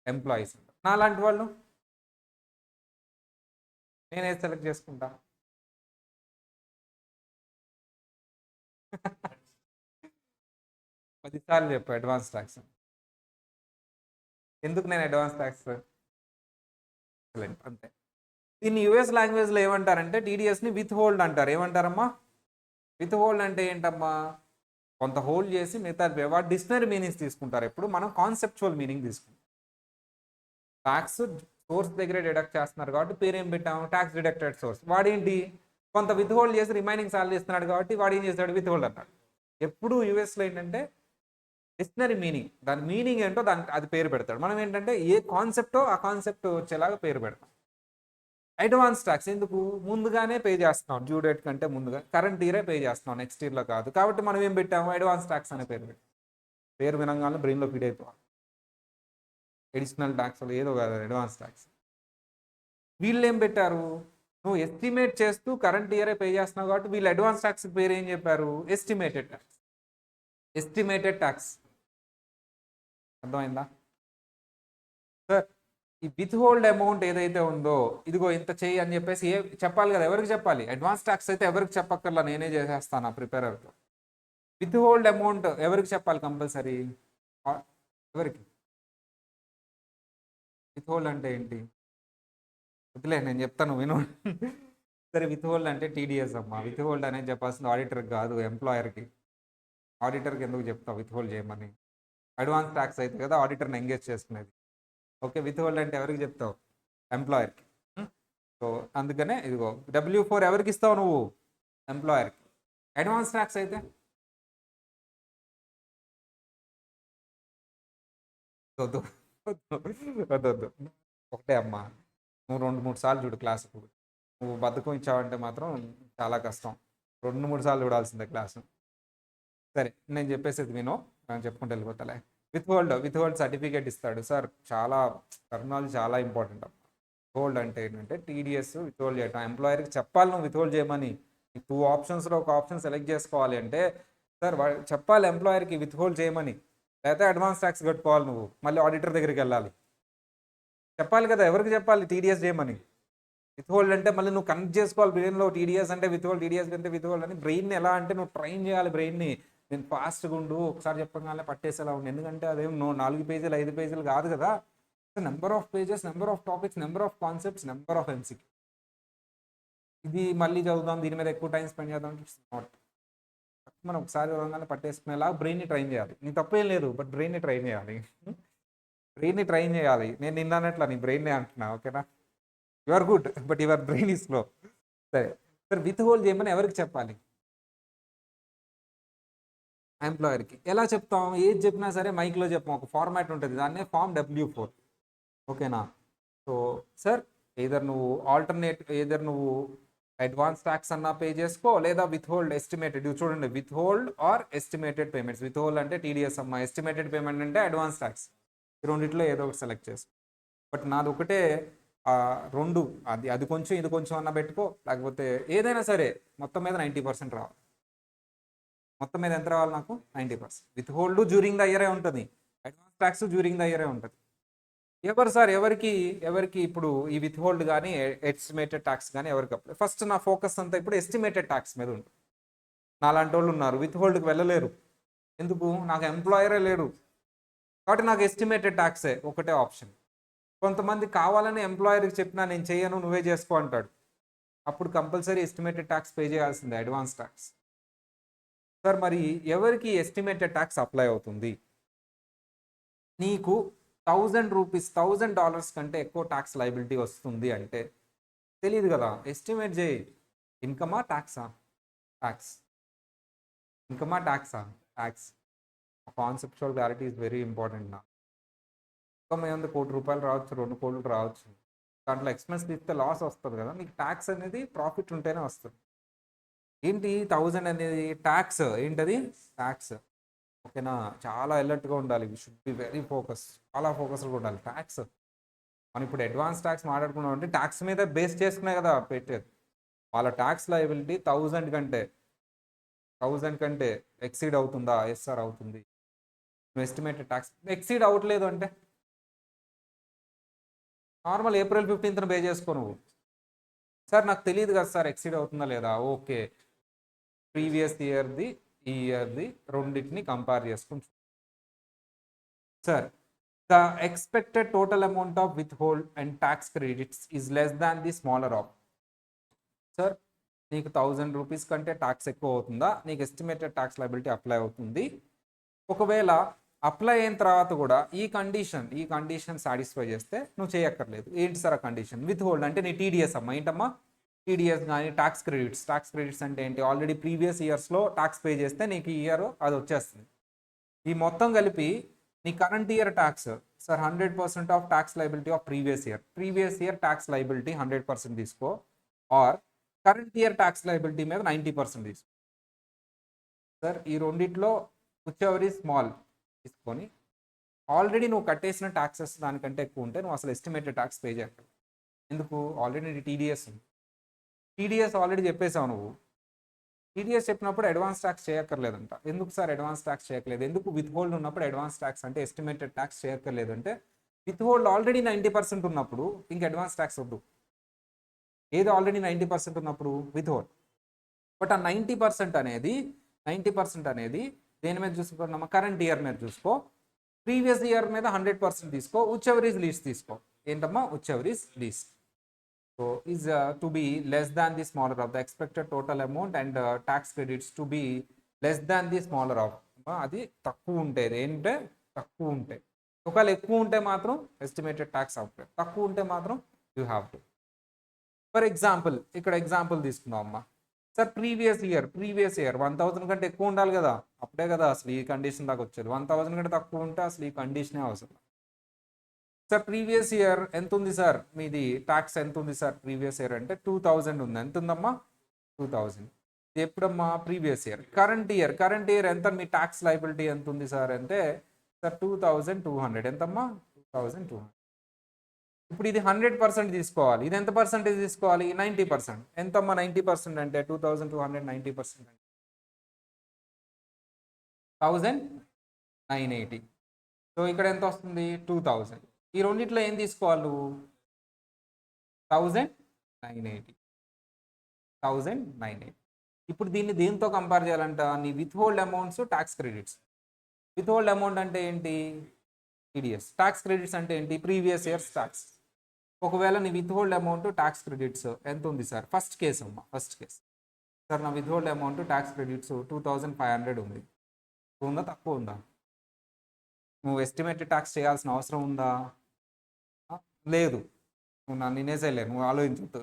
S1: ఎంప్లాయీస్. నా లాంటి వాళ్ళు నేను ఏది సెలెక్ట్ చేసుకుంటా? 10 సార్లు చెప్పు అడ్వాన్స్ ట్యాక్స్. ఎందుకు నేను అడ్వాన్స్ ట్యాక్స్? అంతే. దీన్ని యూఎస్ లాంగ్వేజ్లో ఏమంటారంటే టీడీఎస్ని విత్ హోల్డ్ అంటారు. ఏమంటారమ్మా? విత్ హోల్డ్ అంటే ఏంటమ్మా? కొంత హోల్డ్ చేసి మిగతా వాటి డిక్షనరీ మీనింగ్స్ తీసుకుంటారు. ఎప్పుడు మనం కాన్సెప్చువల్ మీనింగ్ తీసుకుంటాం. ట్యాక్స్ సోర్స్ దగ్గరే డిడక్ట్ చేస్తున్నారు కాబట్టి పేరు ఏం పెట్టాము? Tax deducted source. వాడేంటి కొంత విత్ హోల్డ్ చేసి రిమైనింగ్ సాలరీ ఇస్తున్నాడు కాబట్టి వాడు ఏం చేస్తాడు? విత్ హోల్డ్ అన్నాడు. ఎప్పుడు యూఎస్లో ఏంటంటే డిక్షనరీ మీనింగ్, దాని మీనింగ్ ఏంటో దానికి అది పేరు పెడతాడు. మనం ఏంటంటే ఏ కాన్సెప్టో ఆ కాన్సెప్ట్ వచ్చేలాగా పేరు పెడతాం. అడ్వాన్స్ ట్యాక్స్ ఎందుకు? ముందుగానే పే చేస్తున్నాం, డ్యూ డేట్ కంటే ముందుగా కరెంట్ ఇయరే పే చేస్తున్నాం, నెక్స్ట్ ఇయర్లో కాదు. కాబట్టి మనం ఏం పెట్టాము? అడ్వాన్స్ ట్యాక్స్ అనే పేరు పెట్టాం. పేరు వినంగానే బ్రెయిన్లో ఫీడ్ అయిపోవాలి. అడిషనల్ ట్యాక్స్ ఏదో కాదు, అడ్వాన్స్ ట్యాక్స్. వీళ్ళు ఏం పెట్టారు? నువ్వు ఎస్టిమేట్ చేస్తూ కరెంట్ ఇయరే పే చేస్తున్నావు కాబట్టి వీళ్ళు అడ్వాన్స్ ట్యాక్స్ పేరు ఏం చెప్పారు? Estimated tax. Estimated tax. అర్థమైందా సార్? ఈ విత్ హోల్డ్ అమౌంట్ ఏదైతే ఉందో, ఇదిగో ఇంత చెయ్యి అని చెప్పేసి చెప్పాలి కదా. ఎవరికి చెప్పాలి? అడ్వాన్స్ ట్యాక్స్ అయితే ఎవరికి చెప్పక్కర్లా, నేనే చేసేస్తాను ప్రిపేరర్తో. విత్ హోల్డ్ అమౌంట్ ఎవరికి చెప్పాలి కంపల్సరీ? ఎవరికి? విత్ హోల్డ్ అంటే ఏంటి? వదిలే, నేను చెప్తాను విను. సరే, విత్ హోల్డ్ అంటే టీడీఎస్ అమ్మా. విత్ హోల్డ్ అనేది చెప్పాల్సింది ఆడిటర్కి కాదు, ఎంప్లాయర్కి. ఆడిటర్కి ఎందుకు చెప్తావు విత్ హోల్డ్ చేయమని? అడ్వాన్స్ ట్యాక్స్ అయితే కదా ఆడిటర్ని ఎంగేజ్ చేసుకునేది. ఓకే, విత్ హోల్డ్ అంటే ఎవరికి చెప్తావు? ఎంప్లాయర్కి. సో అందుకనే ఇదిగో W4 ఎవరికి ఇస్తావు నువ్వు? ఎంప్లాయర్కి. అడ్వాన్స్ ట్యాక్స్ అయితే వద్దు వద్దు. ఒకటే అమ్మా, నువ్వు 2-3 సార్లు చూడు క్లాసుకు. నువ్వు బద్ధకం ఇచ్చావంటే మాత్రం చాలా కష్టం. 2-3 సార్లు చూడాల్సిందే క్లాసు. సరే, నేను చెప్పేసేది విను, నేను చెప్పుకుంటూ వెళ్ళిపోతాలే. విత్ హోల్డ్ సర్టిఫికేట్ ఇస్తాడు సార్. చాలా టెర్మినాలజీ చాలా ఇంపార్టెంట్. హోల్డ్ అంటే ఏంటంటే టీడీఎస్ విత్ హోల్డ్ చేయటం. ఎంప్లాయర్కి చెప్పాలి నువ్వు విత్ హోల్డ్ చేయమని. 2 ఆప్షన్స్లో ఒక ఆప్షన్ సెలెక్ట్ చేసుకోవాలి అంటే సార్ చెప్పాలి ఎంప్లాయర్కి విత్ హోల్డ్ చేయమని, లేకపోతే అడ్వాన్స్ ట్యాక్స్ కట్టుకోవాలి నువ్వు, మళ్ళీ ఆడిటర్ దగ్గరికి వెళ్ళాలి. చెప్పాలి కదా, ఎవరికి చెప్పాలి? టీడీఎస్ చేయమని. విత్ హోల్డ్ అంటే మళ్ళీ నువ్వు కనెక్ట్ చేసుకోవాలి బ్రెయిన్లో. టీడీఎస్ అంటే విత్ హోల్డ్, టీడీఎస్ అంటే విత్ హోల్డ్ అని. బ్రెయిన్ ఎలా అంటే నువ్వు ట్రైన్ చేయాలి బ్రెయిన్ని. నేను ఫాస్ట్గా ఉండు, ఒకసారి చెప్పగానే పట్టేసేలా ఉండు. ఎందుకంటే అదేం 4 పేజీలు 5 పేజీలు కాదు కదా. Number of pages, number of topics, number of concepts, number of MCQ. ఇది మళ్ళీ చదువుదాం, దీని మీద ఎక్కువ టైం స్పెండ్ చేద్దాం అంటే ఇట్స్ నాట్. మనం ఒకసారి చదవగానే పట్టేసుకునేలా బ్రెయిన్ని ట్రైన్ చేయాలి. నీ తప్పేం లేదు, బట్ బ్రెయిన్ని ట్రైన్ చేయాలి. బ్రెయిన్ని ట్రైన్ చేయాలి. నేను నిన్నట్లా నీ బ్రెయిన్నే అంటున్నా. ఓకేనా? You are good, but your brain is slow. సరే సార్, విత్ హోల్డ్ చేయమని ఎవరికి చెప్పాలి? ఎంప్లాయర్కి. ఎలా చెప్తాం? ఏది చెప్పినా సరే మైక్లో చెప్పాం, ఒక ఫార్మాట్ ఉంటుంది, దాన్నే ఫామ్ W4. ఓకేనా? సో సార్, ఏదర్ నువ్వు అడ్వాన్స్ ట్యాక్స్ అన్నా పే చేసుకో, లేదా విత్ హోల్డ్ ఎస్టిమేటెడ్. ఇవి చూడండి, with hold are estimated payments. With hold అంటే టీడీఎస్ అమ్మా, ఎస్టిమేటెడ్ పేమెంట్ అంటే అడ్వాన్స్ ట్యాక్స్. ఈ రెండిట్లో ఏదో ఒకటి సెలెక్ట్ చేసుకో. బట్ నాది ఒకటే, రెండు, అది కొంచెం ఇది కొంచెం అన్న పెట్టుకో. లేకపోతే ఏదైనా సరే మొత్తం మీద 90% రావాలి. మొత్తం మీద ఎంత రావాలి నాకు? 90%. విత్ హోల్డ్ డ్యూరింగ్ ద ఇయరే ఉంటుంది, అడ్వాన్స్ ట్యాక్స్ డ్యూరింగ్ ద ఇయరే ఉంటుంది. ఎవరు సార్, ఎవరికి ఇప్పుడు ఈ విత్ హోల్డ్ కానీ ఎస్టిమేటెడ్ ట్యాక్స్ కానీ ఎవరికి అప్లై? ఫస్ట్ నా ఫోకస్ అంతా ఇప్పుడు ఎస్టిమేటెడ్ ట్యాక్స్ మీద ఉంటుంది. నాలాంటి వాళ్ళు ఉన్నారు, విత్ హోల్డ్కి వెళ్ళలేరు. ఎందుకు? నాకు ఎంప్లాయరే లేడు కాబట్టి నాకు ఎస్టిమేటెడ్ ట్యాక్సే ఒకటే ఆప్షన్. కొంతమంది కావాలని ఎంప్లాయర్కి చెప్పినా నేను చెయ్యను నువ్వే చేసుకో అంటాడు. అప్పుడు కంపల్సరీ ఎస్టిమేటెడ్ ట్యాక్స్ పే చేయాల్సిందే, అడ్వాన్స్ ట్యాక్స్. సార్ మరి ఎవరికి ఎస్టిమేటెడ్ ట్యాక్స్ అప్లై అవుతుంది? నీకు ₹1000 $1000 కంటే ఎక్కువ ట్యాక్స్ లైబిలిటీ వస్తుంది అంటే తెలియదు కదా, ఎస్టిమేట్ చేయి. ఇన్కమా ట్యాక్సా? ట్యాక్స్. ఇన్కమా ట్యాక్సా? Tax. Conceptual clarity is very important నా. ఇన్కమ్ ఏముంది, ₹1,00,00,000 రావచ్చు, 2 కోట్లు రావచ్చు. దాంట్లో ఎక్స్పెన్స్ తీస్తే లాస్ వస్తుంది కదా, నీకు ట్యాక్స్ అనేది ప్రాఫిట్ ఉంటేనే వస్తుంది. ఏంటి 1000 అనేది ట్యాక్స్? ఏంటది? ట్యాక్స్. ఓకేనా? చాలా అలర్ట్గా ఉండాలి. We should be very focus, చాలా ఫోకస్గా ఉండాలి. ట్యాక్స్ మనం ఇప్పుడు అడ్వాన్స్ ట్యాక్స్ మాట్లాడుకున్నాం అంటే ట్యాక్స్ మీద బేస్ చేసుకునే కదా పెట్టేది. వాళ్ళ ట్యాక్స్ లయబిలిటీ 1000 కంటే ఎక్సీడ్ అవుతుందా? ఎస్ సార్ అవుతుంది. ఎస్టిమేటెడ్ ట్యాక్స్ ఎక్సీడ్ అవ్వట్లేదు అంటే నార్మల్ April 15th పే చేసుకో నువ్వు. సార్ నాకు తెలియదు కదా సార్ ఎక్సీడ్ అవుతుందా లేదా. ఓకే, ప్రీవియస్ ఇయర్ది ఈ ఇయర్ది రెండింటిని కంపేర్ చేసుకుని sir the expected total amount of with hold and tax credits is less than the smaller of. Sir నీకు ₹1000 కంటే ట్యాక్స్ ఎక్కువ అవుతుందా, నీకు ఎస్టిమేటెడ్ ట్యాక్స్ లయబిలిటీ అప్లై అవుతుంది. ఒకవేళ అప్లై అయిన తర్వాత కూడా ఈ కండిషన్ సాటిస్ఫై చేస్తే నువ్వు చేయక్కర్లేదు. ఏంటి సార్ ఆ కండిషన్? విత్ హోల్డ్ అంటే నీ టీడీఎస్ అమ్మా. ఏంటమ్మా? టీడీఎస్ కానీ ట్యాక్స్ క్రెడిట్స్ అంటే ఏంటి? ఆల్రెడీ ప్రీవియస్ ఇయర్స్లో ట్యాక్స్ పే చేస్తే నీకు ఈ ఇయర్ అది వచ్చేస్తుంది. ఈ మొత్తం కలిపి నీ current year tax sir 100% of tax liability of previous year tax liability 100% తీసుకో, or current year tax liability మీద 90% తీసుకో. సార్ ఈ రెండిట్లో విచ్ ఎవర్ ఈజ్ స్మాల్ తీసుకొని ఆల్రెడీ నువ్వు కట్టేసిన ట్యాక్సెస్ దానికంటే ఎక్కువ ఉంటే నువ్వు అసలు ఎస్టిమేటెడ్ ట్యాక్స్ పే చేయక్కర్లేదు. ఎందుకు? ఆల్రెడీ నీ టీడీఎస్ ఉంది. టీడీఎస్ ఆల్రెడీ చెప్పేసావు నువ్వు. టీడీఎస్ చెప్పినప్పుడు అడ్వాన్స్ ట్యాక్స్ చేయక్కర్లేదంట. ఎందుకు సార్ అడ్వాన్స్ ట్యాక్స్ చేయక్కర్లేదు? ఎందుకు? విత్ హోల్డ్ ఉన్నప్పుడు అడ్వాన్స్ ట్యాక్స్ అంటే ఎస్టిమేటెడ్ ట్యాక్స్ చేయక్కర్లేదు అంటే విత్ హోల్డ్ ఆల్రెడీ 90% ఉన్నప్పుడు ఇంక అడ్వాన్స్ ట్యాక్స్ వద్దు. ఏది ఆల్రెడీ 90% ఉన్నప్పుడు? With hold. బట్ ఆ 90% అనేది దేని మీద చూసుకున్నామా? కరెంట్ ఇయర్ మీద చూసుకో. ప్రీవియస్ ఇయర్ మీద 100% తీసుకో. విచ్ ఎవర్ ఈజ్ లీస్ట్ తీసుకో. ఏంటమ్మా? Which ever is least. So is to be less than the smaller of the expected total amount and tax credits to be less than the smaller of. అది తక్కువ ఉంటాయి. ఏంటంటే తక్కువ ఉంటాయి. ఒకవేళ ఎక్కువ ఉంటే మాత్రం ఎస్టిమేటెడ్ ట్యాక్స్ అవుతుంది, తక్కువ ఉంటే మాత్రం you have to. For example ఇక్కడ ఎగ్జాంపుల్ తీసుకుందాం అమ్మా. సార్ ప్రీవియస్ ఇయర్ 1000 కంటే ఎక్కువ ఉండాలి కదా, అప్పుడే కదా అసలు ఈ కండిషన్ దాకా వచ్చేది. 1000 కంటే తక్కువ ఉంటే అసలు ఈ కండిషనే అవసరం. సార్ ప్రీవియస్ ఇయర్ ఎంత ఉంది సార్ మీది ట్యాక్స్ ఎంత ఉంది సార్? ప్రీవియస్ ఇయర్ అంటే 2000 ఉంది. ఎంత ఉందమ్మా? 2000. ఎప్పుడమ్మా? Previous year. కరెంట్ ఇయర్ ఎంత మీ ట్యాక్స్ లైబిలిటీ ఎంత ఉంది సార్ అంటే సార్ 2200. ఎంతమ్మా? 2200. ఇప్పుడు ఇది 100% తీసుకోవాలి. ఇది ఎంత పర్సెంటేజ్ తీసుకోవాలి? 90%. ఎంతమ్మా 90% అంటే 2200 90% అంటే 1980. సో ఇక్కడ ఎంత వస్తుంది? 2000. ఈ రెండిట్లో ఏం తీసుకోవాలి నువ్వు? 1980. ఇప్పుడు దీన్ని దేంతో కంపేర్ చేయాలంట? నీ with hold amounts, tax credits. With hold amount అంటే ఏంటి? టీడీఎస్. ట్యాక్స్ క్రెడిట్స్ అంటే ఏంటి? Previous years tax. ఒకవేళ నీ with hold amount tax credits ఎంత ఉంది సార్? ఫస్ట్ కేసు అమ్మా, ఫస్ట్ కేసు. సార్ నా with hold amount tax credits 2500 ఉంది. ఉందా? తక్కువ ఉందా? నువ్వు ఎస్టిమేటెడ్ ట్యాక్స్ చేయాల్సిన అవసరం ఉందా? లేదు. నువ్వు నన్ను వినేసేలే, నువ్వు ఆలోచించద్దు.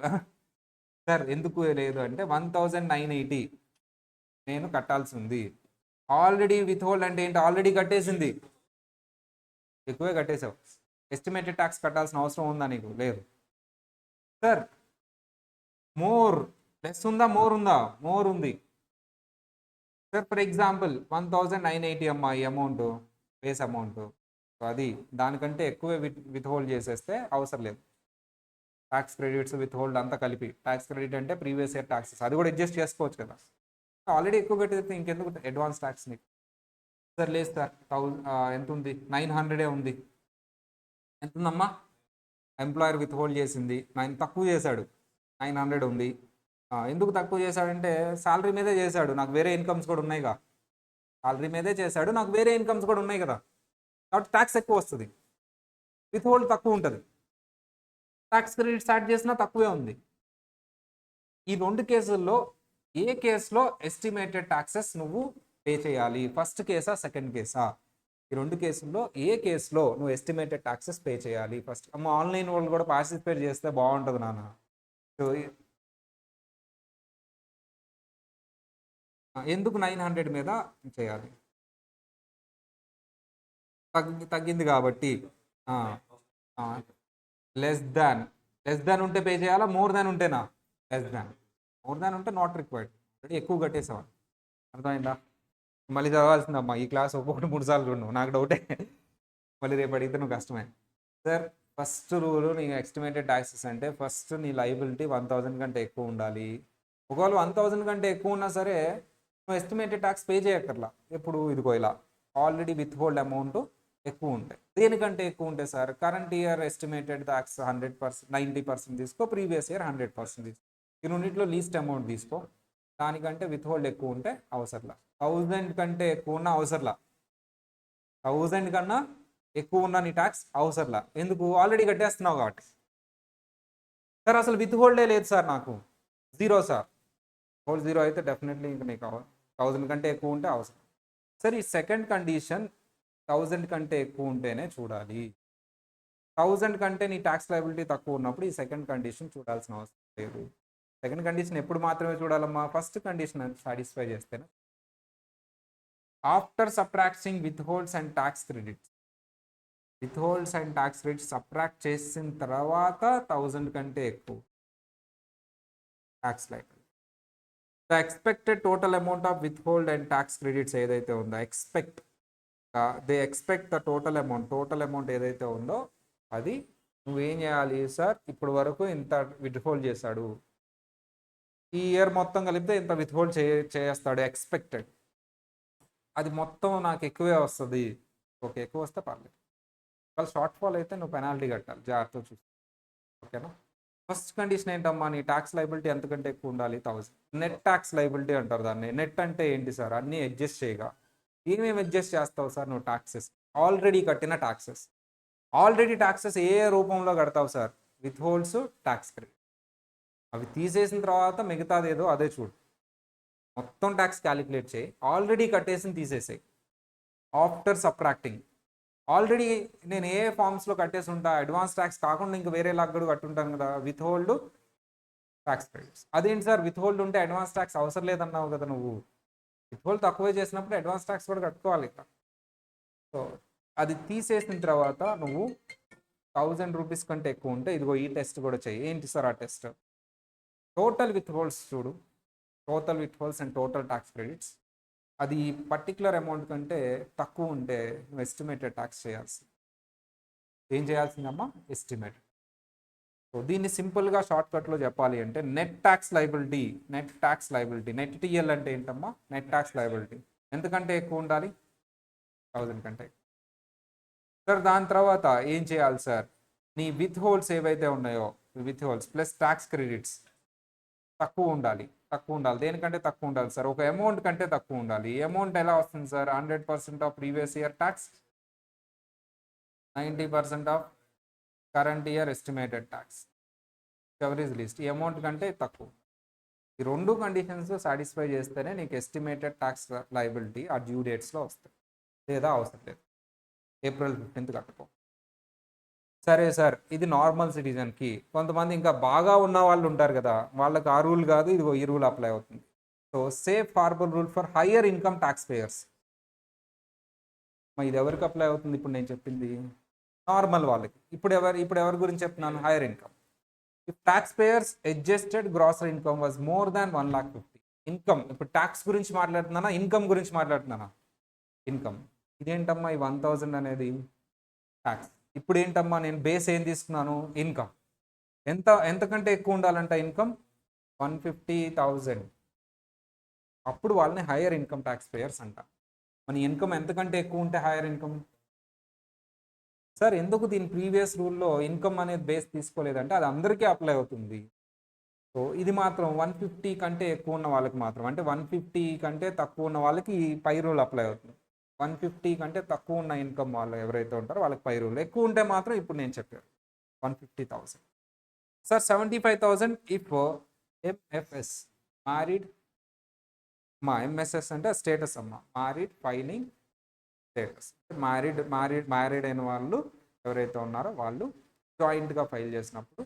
S1: సార్ ఎందుకు లేదు అంటే 1980 నేను కట్టాల్సి ఉంది. ఆల్రెడీ విత్ హోల్డ్ అంటే ఏంటి? ఆల్రెడీ కట్టేసింది, ఎక్కువే కట్టేసావు. ఎస్టిమేటెడ్ ట్యాక్స్ కట్టాల్సిన అవసరం ఉందా నీకు? లేదు. సార్ మోర్ లెస్ ఉందా? మోర్ ఉందా? మోర్ ఉంది. సార్ ఫర్ ఎగ్జాంపుల్ 1980 అమ్మా ఈ అమౌంట్, బేస్ అమౌంట్. అది దానికంటే ఎక్కువే విత్ హోల్డ్ చేసేస్తే అవసరం లేదు. ట్యాక్స్ క్రెడిట్స్ విత్ హోల్డ్ అంతా కలిపి. ట్యాక్స్ క్రెడిట్ అంటే ప్రీవియస్ ఇయర్ ట్యాక్సెస్, అది కూడా అడ్జస్ట్ చేసుకోవచ్చు కదా. ఆల్రెడీ ఎక్కువ కట్టేస్తే ఇంకెందుకు అడ్వాన్స్ ట్యాక్స్ నీకు? సార్ లేదు సార్ ఎంత ఉంది? 900 ఉంది. ఎంత ఉందమ్మా? ఎంప్లాయర్ విత్ హోల్డ్ చేసింది 9, తక్కువ చేశాడు. 900 ఉంది. ఎందుకు తక్కువ చేశాడంటే శాలరీ మీదే చేశాడు, నాకు వేరే ఇన్కమ్స్ కూడా ఉన్నాయిగా. సాలరీ మీదే చేశాడు, నాకు వేరే ఇన్కమ్స్ కూడా ఉన్నాయి కదా, కాబట్టి ట్యాక్స్ ఎక్కువ వస్తుంది, విత్ హోల్డ్ తక్కువ ఉంటుంది, ట్యాక్స్ క్రెడిట్ స్టార్ట్ చేసినా తక్కువే ఉంది. ఈ రెండు కేసుల్లో ఏ కేసులో ఎస్టిమేటెడ్ ట్యాక్సెస్ నువ్వు పే చేయాలి? ఫస్ట్ కేసా సెకండ్ కేసా? ఈ రెండు కేసుల్లో ఏ కేసులో నువ్వు ఎస్టిమేటెడ్ ట్యాక్సెస్ పే చేయాలి? ఫస్ట్ అమ్మ ఆన్లైన్ వాళ్ళు కూడా పార్టిసిపేట్ చేస్తే బాగుంటుంది నాన్న. సో ఎందుకు 900 మీద చేయాలి? తగ్గింది కాబట్టి. లెస్ దాన్ ఉంటే పే చేయాలా, మోర్ దాన్ ఉంటేనా? మోర్ దాన్ ఉంటే నాట్ రిక్వైర్డ్, ఎక్కువ కట్టేసేవాడు. అర్థమైందా? మళ్ళీ చదవాల్సిందమ్మా ఈ క్లాస్ ఒక్కొక్కటి 3 సార్లు చూడు, నాకు డౌటే, మళ్ళీ రేపు అడిగితే నువ్వు కష్టమే. సార్ ఫస్ట్ రూల్ నీ ఎస్టిమేటెడ్ ట్యాక్సెస్ అంటే ఫస్ట్ నీ లైబిలిటీ 1000 కంటే ఎక్కువ ఉండాలి. ఒకవేళ 1000 కంటే ఎక్కువ ఉన్నా సరే నువ్వు ఎస్టిమేటెడ్ ట్యాక్స్ పే చేయక్కర్లా. ఎప్పుడు ఇదిగో ఇలా ఆల్రెడీ విత్ హోల్డ్ అమౌంట్ ఎక్కువ ఉంటాయి. దేనికంటే ఎక్కువ ఉంటాయి sir? Current year estimated tax 100%, 90% తీసుకో, ప్రీవియస్ ఇయర్ 100% తీసుకో, ఈ రెండింటిలో లీస్ట్ అమౌంట్ తీసుకో. దానికంటే విత్ హోల్డ్ ఎక్కువ ఉంటే అవసరంలా. 1000 కంటే ఎక్కువ ఉన్న అవసరంలా, 1000 కన్నా ఎక్కువ ఉన్న నీ ట్యాక్స్ అవసరంలా. ఎందుకు? ఆల్రెడీ కట్టేస్తున్నావు కాబట్టి. సార్ అసలు విత్ హోల్డే లేదు సార్, నాకు 0 సార్. హోల్ 0 అయితే డెఫినెట్లీ ఇంకా నీకు 1000 కంటే ఎక్కువ ఉంటే అవసరం. సార్ ఈ సెకండ్ కండిషన్ 1000 కంటే ఎక్కువ ఉంటేనే చూడాలి. 1000 కంటే నీ ట్యాక్స్ లయబిలిటీ తక్కువ ఉన్నప్పుడు ఈ సెకండ్ కండిషన్ చూడాల్సిన అవసరం లేదు. సెకండ్ కండిషన్ ఎప్పుడు మాత్రమే చూడాలమ్మా? ఫస్ట్ కండిషన్ సాటిస్ఫై చేస్తేనే. After subtracting with holds and tax credits, with holds and tax credits subtract చేసిన తర్వాత 1000 కంటే ఎక్కువ tax liability. The expected total amount of with hold and tax credits ఏదైతే ఉందో, they expect the total amount ఏదైతే ఉందో అది నువ్వేం చేయాలి సార్? ఇప్పుడు వరకు ఇంత విత్ హోల్డ్ చేశాడు, ఈ ఇయర్ మొత్తం కలిపితే ఇంత విత్ హోల్డ్ చేస్తాడు ఎక్స్పెక్టెడ్, అది మొత్తం నాకు ఎక్కువే వస్తుంది. ఓకే, ఎక్కువ వస్తే పర్లేదు. వాళ్ళు షార్ట్ ఫాల్ అయితే నువ్వు పెనాల్టీ కట్టాలి, జాగ్రత్తగా చూసి. ఓకేనా? ఫస్ట్ కండిషన్ ఏంటమ్మా? నీ ట్యాక్స్ లయబిలిటీ ఎంతకంటే ఎక్కువ ఉండాలి? 1000. నెట్ ట్యాక్స్ లయబిలిటీ అంటారు దాన్ని. నెట్ అంటే ఏంటి సార్? అన్నీ అడ్జస్ట్ చేయగా. ఏమేమి అడ్జస్ట్ చేస్తావు సార్ నువ్వు? ట్యాక్సెస్, ఆల్రెడీ కట్టిన ట్యాక్సెస్. ఆల్రెడీ ట్యాక్సెస్ ఏ రూపంలో కడతావు sir? Withholds, tax credit. అవి తీసేసిన తర్వాత మిగతాది ఏదో అదే చూడు. మొత్తం ట్యాక్స్ క్యాలిక్యులేట్ చేయి, ఆల్రెడీ కట్టేసి తీసేసాయి. ఆఫ్టర్ సబ్ట్రాక్టింగ్, ఆల్రెడీ నేను ఏ ఫామ్స్లో కట్టేసి ఉంటా, అడ్వాన్స్ ట్యాక్స్ కాకుండా ఇంకా వేరే లాగా కూడా కట్టుంటాను కదా, విత్ హోల్డ్, ట్యాక్స్ క్రెడిట్స్. అదేంటి సార్ విత్ హోల్డ్ ఉంటే అడ్వాన్స్ ట్యాక్స్ అవసరం లేదన్నావు కదా నువ్వు? విత్ హోల్డ్ తక్కువే చేసినప్పుడు అడ్వాన్స్ ట్యాక్స్ కూడా కట్టుకోవాలి. సో అది తీసేసిన తర్వాత నువ్వు 1000 రూపీస్ కంటే ఎక్కువ ఉంటే ఇదిగో ఈ టెస్ట్ కూడా చెయ్యి. ఏంటి సార్ ఆ టెస్ట్? టోటల్ విత్ హోల్డ్స్ చూడు, total with holds and total tax credits. అది పర్టికులర్ అమౌంట్ కంటే తక్కువ ఉంటే నువ్వు ఎస్టిమేటెడ్ ట్యాక్స్ చేయాల్సి. ఏం చేయాల్సిందమ్మా? ఎస్టిమేటెడ్. సో దీన్ని సింపుల్గా షార్ట్కట్లో చెప్పాలి అంటే net tax liability. Net TL అంటే ఏంటమ్మా? Net tax liability. ఎంతకంటే ఎక్కువ ఉండాలి? 1000 కంటే. సార్ దాని తర్వాత ఏం చేయాలి సార్? నీ విత్ హోల్డ్స్ ఏవైతే ఉన్నాయో, with holds plus tax credits తక్కువ ఉండాలి. దేనికంటే తక్కువ ఉండాలి సార్? ఒక అమౌంట్ కంటే తక్కువ ఉండాలి. ఈ అమౌంట్ ఎలా వస్తుంది sir? 100% of previous year tax, 90% of current year estimated tax, ever is least. ఈ అమౌంట్ కంటే తక్కువ. ఈ రెండు కండిషన్స్ సాటిస్ఫై చేస్తేనే నీకు ఎస్టిమేటెడ్ ట్యాక్స్ లయబిలిటీ ఆ డ్యూ డేట్స్లో వస్తాయి, లేదా అవసరం లేదు. April 15th కట్టుకో. సరే సార్, ఇది నార్మల్ సిటిజన్కి. కొంతమంది ఇంకా బాగా ఉన్న వాళ్ళు ఉంటారు కదా, వాళ్ళకి ఆ రూల్ కాదు, ఇదిగో ఈ రూల్ అప్లై అవుతుంది. So safe harbour rule for higher income tax payers. ఇది ఎవరికి అప్లై అవుతుంది ఇప్పుడు నేను చెప్పింది? నార్మల్ వాళ్ళకి. ఇప్పుడు ఎవరి గురించి చెప్తున్నాను? Higher income. If tax payers adjusted grocery income was more than 1,50,000. Income, ఇప్పుడు ట్యాక్స్ గురించి మాట్లాడుతున్నానా, ఇన్కమ్ గురించి మాట్లాడుతున్నానా? ఇన్కమ్. ఇదేంటమ్మా ఈ 1000 అనేది? ట్యాక్స్. ఇప్పుడు ఏంటమ్మా నేను బేస్ ఏం తీసుకున్నాను? ఇన్కమ్. ఎంతకంటే ఎక్కువ ఉండాలంట ఇన్కమ్? 150,000. అప్పుడు వాళ్ళని హైయర్ ఇన్కమ్ ట్యాక్స్ పేయర్స్ అంట. మన ఇన్కమ్ ఎంతకంటే ఎక్కువ ఉంటే హైయర్ ఇన్కమ్. సార్ ఎందుకు దీని ప్రీవియస్ రూల్లో ఇన్కమ్ అనేది బేస్ తీసుకోలేదంటే అది అందరికీ అప్లై అవుతుంది. సో ఇది మాత్రం 150 కంటే ఎక్కువ ఉన్న వాళ్ళకి మాత్రం, అంటే 150 కంటే తక్కువ ఉన్న వాళ్ళకి ఈ పై రూల్ అప్లై అవుతుంది. 150 కంటే తక్కువ ఉన్న ఇన్కమ్ వాళ్ళు ఎవరైతే ఉంటారో వాళ్ళకి పై రూల్, ఎక్కువ ఉంటే మాత్రం ఇప్పుడు నేను చెప్పాను 150,000. సార్ 75,000 ఇఫ్ ఎంఎఫ్ఎస్ మ్యారీడ్, మా ఎంఎస్ఎస్ అంటే స్టేటస్ అమ్మ, మ్యారీడ్ ఫైలింగ్ స్టేటస్, మ్యారీడ్ అయిన వాళ్ళు ఎవరైతే ఉన్నారో వాళ్ళు జాయింట్గా ఫైల్ చేసినప్పుడు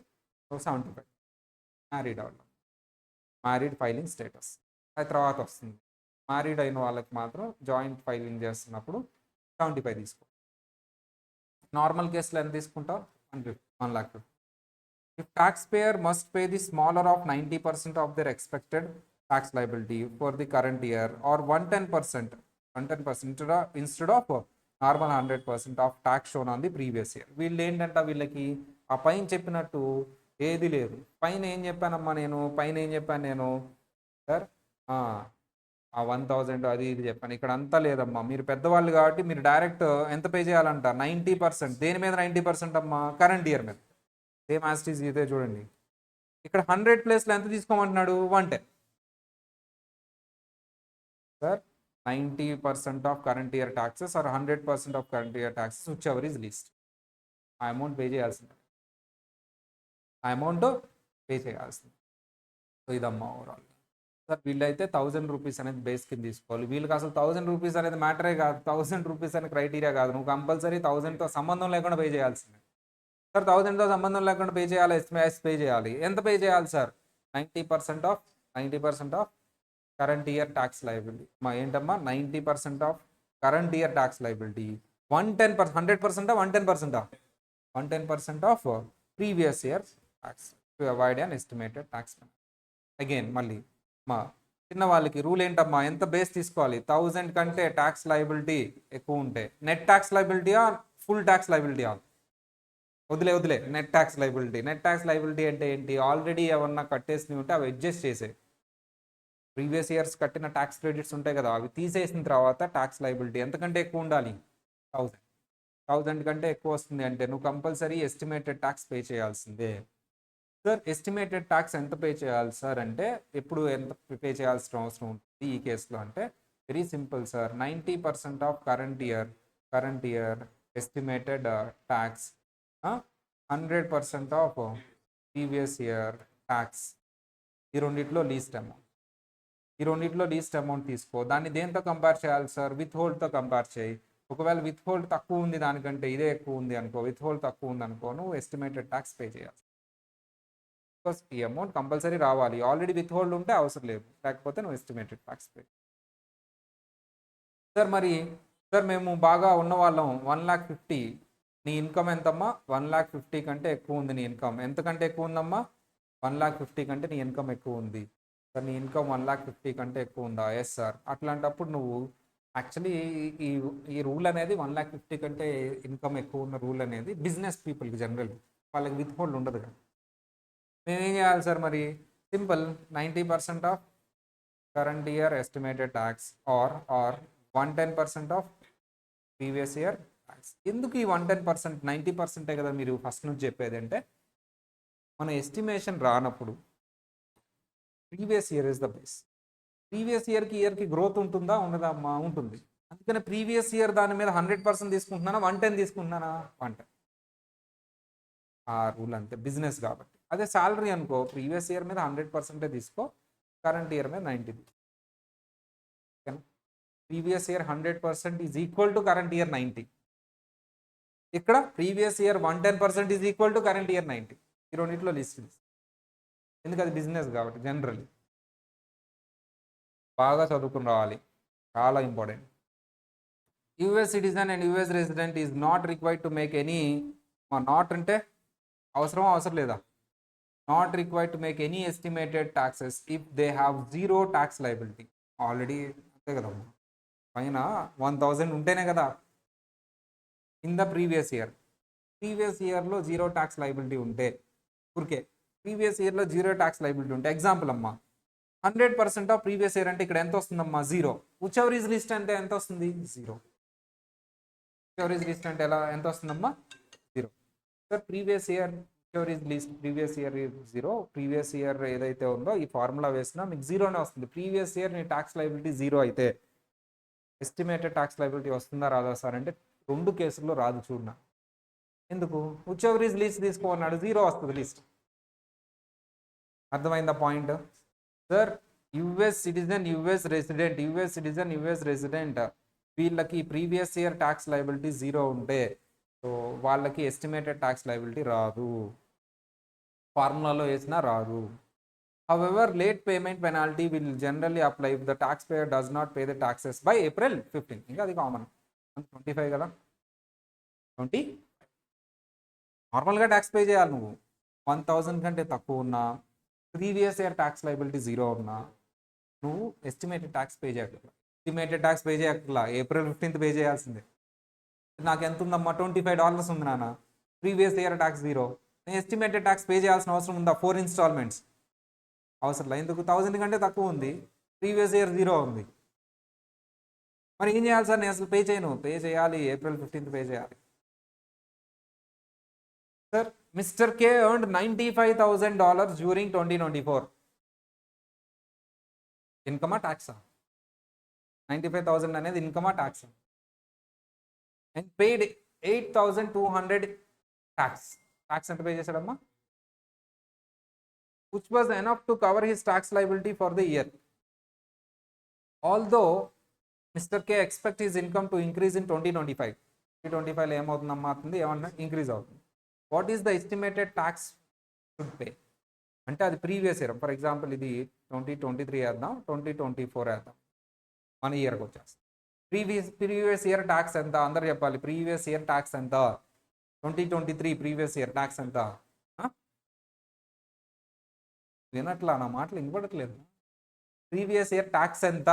S1: 75 మ్యారీడ్ వాళ్ళు, మ్యారీడ్ ఫైలింగ్ స్టేటస్ అది తర్వాత వస్తుంది. మ్యారీడ్ అయిన వాళ్ళకి మాత్రం జాయింట్ ఫైలింగ్ చేస్తున్నప్పుడు 75 తీసుకో. నార్మల్ కేసులో ఎంత తీసుకుంటాం? 1,50,000. If taxpayer must pay the smaller of 90% of their expected tax liability for the current year or 110% instead of normal 100% of tax shown on the previous year. వీళ్ళు ఏంటంట, వీళ్ళకి ఆ పైన చెప్పినట్టు ఏది లేదు. పైన ఏం చెప్పానమ్మా నేను, సార్ ఆ 1,000 అది ఇది చెప్పాను. ఇక్కడ అంతా లేదమ్మా, మీరు పెద్దవాళ్ళు కాబట్టి మీరు డైరెక్ట్ ఎంత పే చేయాలంట? 90%. దేని మీద 90% అమ్మా? కరెంట్ ఇయర్ మీద. సేమ్ యాస్టీస్ ఇదే చూడండి, ఇక్కడ 100 ప్లేస్లో ఎంత తీసుకోమంటున్నాడు? 110. Sir 90% of current year taxes or 100% of current year taxes whichever is least, ఆ అమౌంట్ పే చేయాల్సింది, సో ఇదమ్మా ఓవరాల్. సార్ వీళ్ళైతే 1,000 రూపీస్ అనేది బేస్ కింద తీసుకోవాలి. వీళ్ళకి అసలు 1,000 రూపీస్ అనేది మ్యాటరే కాదు, 1,000 రూపీస్ అనే క్రైటీరియా కాదు. నువ్వు కంపల్సరీ 1,000తో సంబంధం లేకుండా పే చేయాల్సిందే. సార్ 1,000తో సంబంధం లేకుండా పే చేయాలి, ఎస్ఎంఎస్ పే చేయాలి. ఎంత పే చేయాలి sir? 90% of current year tax liability. ఏంటమ్మా 90% of current year tax liability, 110%, 100%, 110% of previous year tax to avoid an estimated tax. Again మళ్ళీ మా చిన్న వాళ్ళకి రూల్ ఏంటమ్మా, ఎంత బేస్ తీసుకోవాలి? 1,000 కంటే ట్యాక్స్ లైబిలిటీ ఎక్కువ ఉంటే నెట్ ట్యాక్స్ లైబిలిటీయా, ఫుల్ ట్యాక్స్ లైబిలిటీయా? వదిలే net tax liability. Net tax liability అంటే ఏంటి? ఆల్రెడీ ఏమన్నా కట్టేసి ఉంటే అవి అడ్జస్ట్ చేసే, ప్రీవియస్ ఇయర్స్ కట్టిన ట్యాక్స్ క్రెడిట్స్ ఉంటాయి కదా, అవి తీసేసిన తర్వాత ట్యాక్స్ లైబిలిటీ ఎంతకంటే ఎక్కువ ఉండాలి? 1,000 కంటే ఎక్కువ వస్తుంది అంటే నువ్వు కంపల్సరీ ఎస్టిమేటెడ్ ట్యాక్స్ పే చేయాల్సిందే. సార్ ఎస్టిమేటెడ్ ట్యాక్స్ ఎంత పే చేయాలి సార్ అంటే, ఎప్పుడు ఎంత పే చేయాల్సిన అవసరం ఉంటుంది ఈ కేసులో అంటే, very simple sir. 90% of current year estimated tax, 100% of previous year tax. ఈ రెండిట్లో లీస్ట్ అమౌంట్ తీసుకో. దాన్ని దేంతో కంపేర్ చేయాలి సార్? విత్ హోల్డ్తో కంపేర్ చేయి. ఒకవేళ విత్ హోల్డ్ తక్కువ ఉంది దానికంటే, ఇదే ఎక్కువ ఉంది అనుకో, విత్ హోల్డ్ తక్కువ ఉంది అనుకో, నువ్వు ఎస్టిమేటెడ్ ట్యాక్స్ పే చేయాలి. బికాస్ ఈ అమౌంట్ కంపల్సరీ రావాలి. ఆల్రెడీ విత్ హోల్డ్ ఉంటే అవసరం లేదు, లేకపోతే నువ్వు ఎస్టిమేటెడ్ ట్యాక్స్ పే. సార్ మేము బాగా ఉన్న వాళ్ళం, 1,50,000 నీ ఇన్కమ్ ఎంతమ్మా? 1,50,000 కంటే ఎక్కువ ఉంది నీ ఇన్కమ్. ఎంతకంటే ఎక్కువ ఉందమ్మా? 1,50,000 కంటే నీ ఇన్కమ్ ఎక్కువ ఉంది. సార్ నీ ఇన్కమ్ 1,50,000 కంటే ఎక్కువ ఉందా? Yes sir. అట్లాంటప్పుడు నువ్వు యాక్చువల్లీ ఈ రూల్ అనేది 1,50,000 కంటే ఇన్కమ్ ఎక్కువ ఉన్న రూల్ అనేది బిజినెస్ పీపుల్కి జనరల్, వాళ్ళకి విత్ హోల్డ్ ఉండదు కదా. మేమేం చేయాలి సార్? మరి simple, 90% of current year estimated tax or 110% of previous year tax. ఎందుకు ఈ 110%? 90% కదా మీరు ఫస్ట్ నుంచి చెప్పేది. అంటే మన ఎస్టిమేషన్ రానప్పుడు previous year is the base. Previous ఇయర్కి గ్రోత్ ఉంటుందా ఉండదా అమ్మా? ఉంటుంది. అందుకని ప్రీవియస్ ఇయర్ దాని మీద 100% తీసుకుంటున్నానా, 110 తీసుకుంటున్నానా? 110. ఆ రూల్ అంతే, బిజినెస్ కాబట్టి. అదే శాలరీ అనుకో, ప్రీవియస్ ఇయర్ మీద 100% తీసుకో, కరెంట్ ఇయర్ మీద 90. Previous year 100% is equal to current year 90. ఇక్కడ previous year 110% is equal to current year 90. ఈ రెండింటిలో లిస్ట్, ఎందుకు? అది బిజినెస్ కాబట్టి. జనరల్లీ బాగా చదువుకుని రావాలి, చాలా important. US citizen and US resident is not required to make any, not అంటే అవసరం లేదా? Not required to make any estimated taxes if they have zero tax liability. Already అంతే కదమ్మా, పైన 1,000 ఉంటేనే కదా. ఇన్ ద ప్రీవియస్ ఇయర్లో జీరో ట్యాక్స్ లైబిలిటీ ఉంటే, ఊరికే ప్రీవియస్ ఇయర్లో జీరో ట్యాక్స్ లైబిలిటీ ఉంటే, ఎగ్జాంపుల్ అమ్మా 100% ఆఫ్ ప్రీవియస్ ఇయర్ అంటే ఇక్కడ ఎంత వస్తుందమ్మా? 0. విచ్ ఎవర్ ఈజ్ లిస్ట్ అంటే ఎంత వస్తుంది? 0. విచ్ ఎవర్ ఈజ్ లిస్ట్ అంటే ఎంత వస్తుందమ్మా? 0. Sir previous year is least previous year zero, previous year ఏదైతే ఉందో ఈ ఫార్ములా వేసినా మీకు జీరోనే వస్తుంది. ప్రీవియస్ ఇయర్ నీ ట్యాక్స్ లైబిలిటీ జీరో అయితే ఎస్టిమేటెడ్ ట్యాక్స్ లైబిలిటీ వస్తుందా రాదా సార్ అంటే 2 కేసుల్లో రాదు చూడనా. ఎందుకు? విచ్ ఎవర్ ఈజ్ లీస్ట్ తీసుకోమన్నాడు, జీరో వస్తుంది లీస్ట్. అర్థమైందా point? Sir US citizen, US resident వీళ్ళకి previous year tax liability zero ఉంటే సో వాళ్ళకి ఎస్టిమేటెడ్ ట్యాక్స్ లైబిలిటీ రాదు, ఫార్ములాలో వేసినా రాదు. However, late payment penalty will generally apply if the taxpayer does not pay the taxes by April 15. ఇంకా అది కామన్. 25 కదా, 20 నార్మల్గా ట్యాక్స్ పే చేయాలి నువ్వు. 1000 కంటే తక్కువ ఉన్నా, previous year tax liability zero ఉన్నా నువ్వు ఎస్టిమేటెడ్ ట్యాక్స్ పే చేయగలరా? ఎస్టిమేటెడ్ ట్యాక్స్ పే చేయగల April 15th పే చేయాల్సిందే. నాకు ఎంత ఉందమ్మా, $25 ఉంది నాన్న, ప్రీవియస్ ఇయర్ ట్యాక్స్ జీరో, నేను ఎస్టిమేటెడ్ ట్యాక్స్ పే చేయాల్సిన అవసరం ఉందా? 4 ఇన్స్టాల్మెంట్స్ అవసరం. ఎందుకు? 1000 కంటే తక్కువ ఉంది, ప్రీవియస్ ఇయర్ జీరో ఉంది. మరి ఏం చేయాలి సార్? నేను అసలు పే చేయను. పే చేయాలి, April 15th పే చేయాలి. Sir mister K earned $95,000 during 2024. ఇన్కమా ట్యాక్సా? 95,000 అనేది ఇన్కమా ట్యాక్సా? And paid 8,200 tax. ట్యాక్స్ ఎంత పే చేశాడమ్మా? which was enough to cover his tax liability for the year. Although Mr. K expect his income to increase in 2025. 2025 ఏమవుతుందమ్మా? అవుతుంది ఏమన్నా ఇంక్రీజ్ అవుతుంది. What is the estimated tax should pay అంటే అది ప్రీవియస్ ఇయర్. ఫర్ ఎగ్జాంపుల్ ఇది 2023 వేద్దాం, 2024 వేద్దాం, 1 ఇయర్కి వచ్చేస్తాం. ప్రీవియస్ ఇయర్ ట్యాక్స్ ఎంత? అందరు చెప్పాలి. ప్రీవియస్ ఇయర్ ట్యాక్స్ ఎంత? 2023 ప్రీవియస్ ఇయర్ ట్యాక్స్ ఎంత? వినట్లా, నా మాటలు వినపడట్లేదు. ప్రీవియస్ ఇయర్ ట్యాక్స్ ఎంత?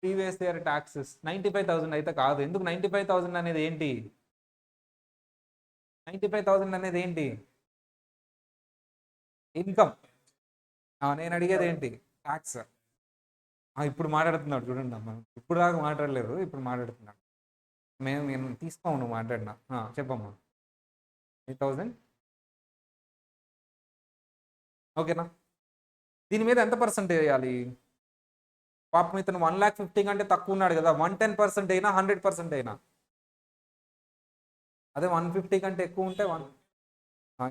S1: ప్రీవియస్ ఇయర్ ట్యాక్సెస్ 95,000 అయితే కాదు. ఎందుకు? 95,000 అనేది ఏంటి? 95,000 అనేది ఏంటి? ఇన్కమ్. నేను అడిగేది ఏంటి? ట్యాక్స్. ఇప్పుడు మాట్లాడుతున్నాడు చూడండి అమ్మ, ఇప్పుడు దాకా మాట్లాడలేదు, ఇప్పుడు మాట్లాడుతున్నాడు. నేను తీసుకోము, నువ్వు మాట్లాడినా. చెప్పమ్మా. 8,000 ఓకేనా? దీని మీద ఎంత పర్సెంట్ వేయాలి? పాపం ఇతను 1,50,000 కంటే తక్కువ ఉన్నాడు కదా, 110% అయినా 100% అయినా. అదే 150 కంటే ఎక్కువ ఉంటే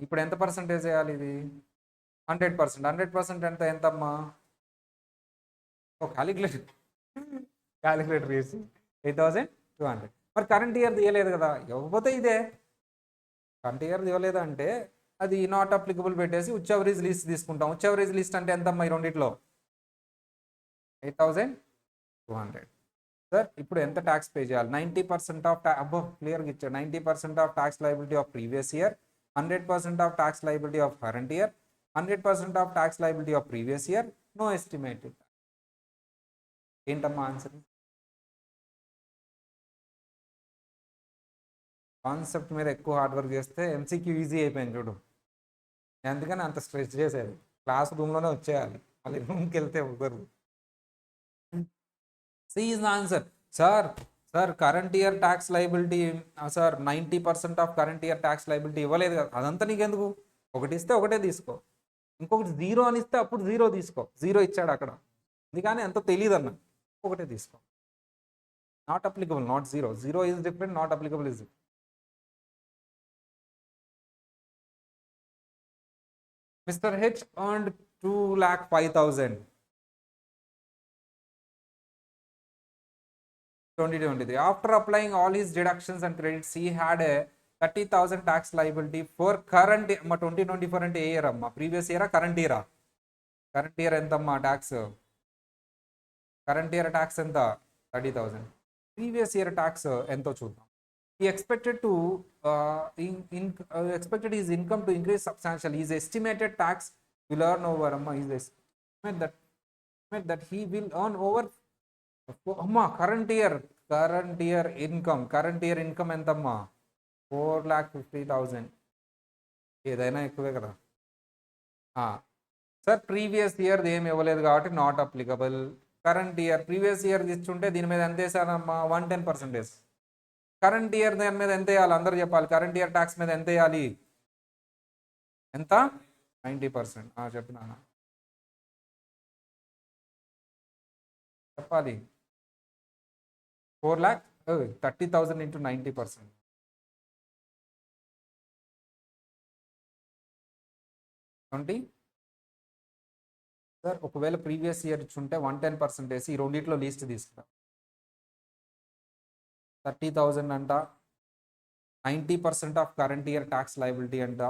S1: ఇప్పుడు ఎంత పర్సెంటేజ్ వేయాలి? ఇది 100%. 100% అంటే ఎంతమ్మా? క్యాలిక్యులేటర్ వేసి 8,200. మరి కరెంట్ ఇయర్ ఇవ్వలేదు కదా, ఇవ్వకపోతే ఇదే. కరెంట్ ఇయర్ ఇవ్వలేదు అంటే అది నాట్ అప్లికబుల్ పెట్టేసి విచ్ ఎవర్ ఈజ్ లీస్ట్ తీసుకుంటాం. విచ్ ఎవర్ ఈజ్ లీస్ట్ అంటే ఎంతమ్మా? ఈ రెండిట్లో 8,200. సార్ ఇప్పుడు ఎంత ట్యాక్స్ పే చేయాలి? 90% ఆఫ్ అబ్బో క్లియర్గా ఇచ్చాడు. 90% of tax liability of previous year, 100% of tax liability of current year, 100% of tax liability of previous year, no estimated. ఏంటమ్మా ఆన్సర్? కాన్సెప్ట్ మీద ఎక్కువ హార్డ్ వర్క్ చేస్తే ఎంసీక్యూ ఈజీ అయిపోయింది చూడు. అందుకని అంత స్ట్రెస్ చేసేది. క్లాస్ రూమ్లోనే వచ్చేయాలి, మళ్ళీ రూమ్కి వెళ్తే కుదరదు. C is the answer. Sir current year tax liability sir 90% of current year tax liability ఇవ్వలేదు కదా, అదంతా నీకెందుకు? ఒకటి ఇస్తే ఒకటే తీసుకో, ఇంకొకటి జీరో అని ఇస్తే అప్పుడు జీరో తీసుకో. జీరో ఇచ్చాడు అక్కడ, ఇది కానీ ఎంతో తెలియదు అన్న, ఒకటే తీసుకో. Not applicable, not zero. Zero is different, not applicable is different. Mr. H earned 2,05,000 2023. After applying all his deductions and credits, he had a 30,000 tax liability for current 2024 అంటే ఏ ఇయర్ అమ్మా? ప్రీవియస్ ఇయరా కరెంట్ ఇయరా? కరెంట్ ఇయర్ ఎంతమ్మా ట్యాక్స్? కరెంట్ ఇయర్ ట్యాక్స్ ఎంత? 30,000. ప్రీవియస్ ఇయర్ ట్యాక్స్ ఎంతో చూద్దాం. He expected his income to increase substantially. His estimated tax will earn over. He estimate that he will earn over. Current year income ఎంతమ్మా? 4,50,000. ఏదైనా ఎక్కువే కదా. సార్ ప్రీవియస్ ఇయర్ ఏమి ఇవ్వలేదు కాబట్టి not applicable. Current year previous year ఇచ్చుంటే దీని మీద ఎంత వేసానమ్మా? 110%. కరెంట్ ఇయర్ దాని మీద ఎంత వేయాలి అందరూ చెప్పాలి. కరెంట్ ఇయర్ ట్యాక్స్ మీద ఎంత వేయాలి? ఎంత? 90%. చెప్పినా చెప్పాలి. 4,30,000 into 90%. 20. సార్ ఒకవేళ ప్రీవియస్ ఇయర్ ఇచ్చుంటే 110% వేసి ఈ రెండిట్లో లీస్ట్ తీసుకుంటాం. 30,000 అంట, 90% of current year tax liability అంట,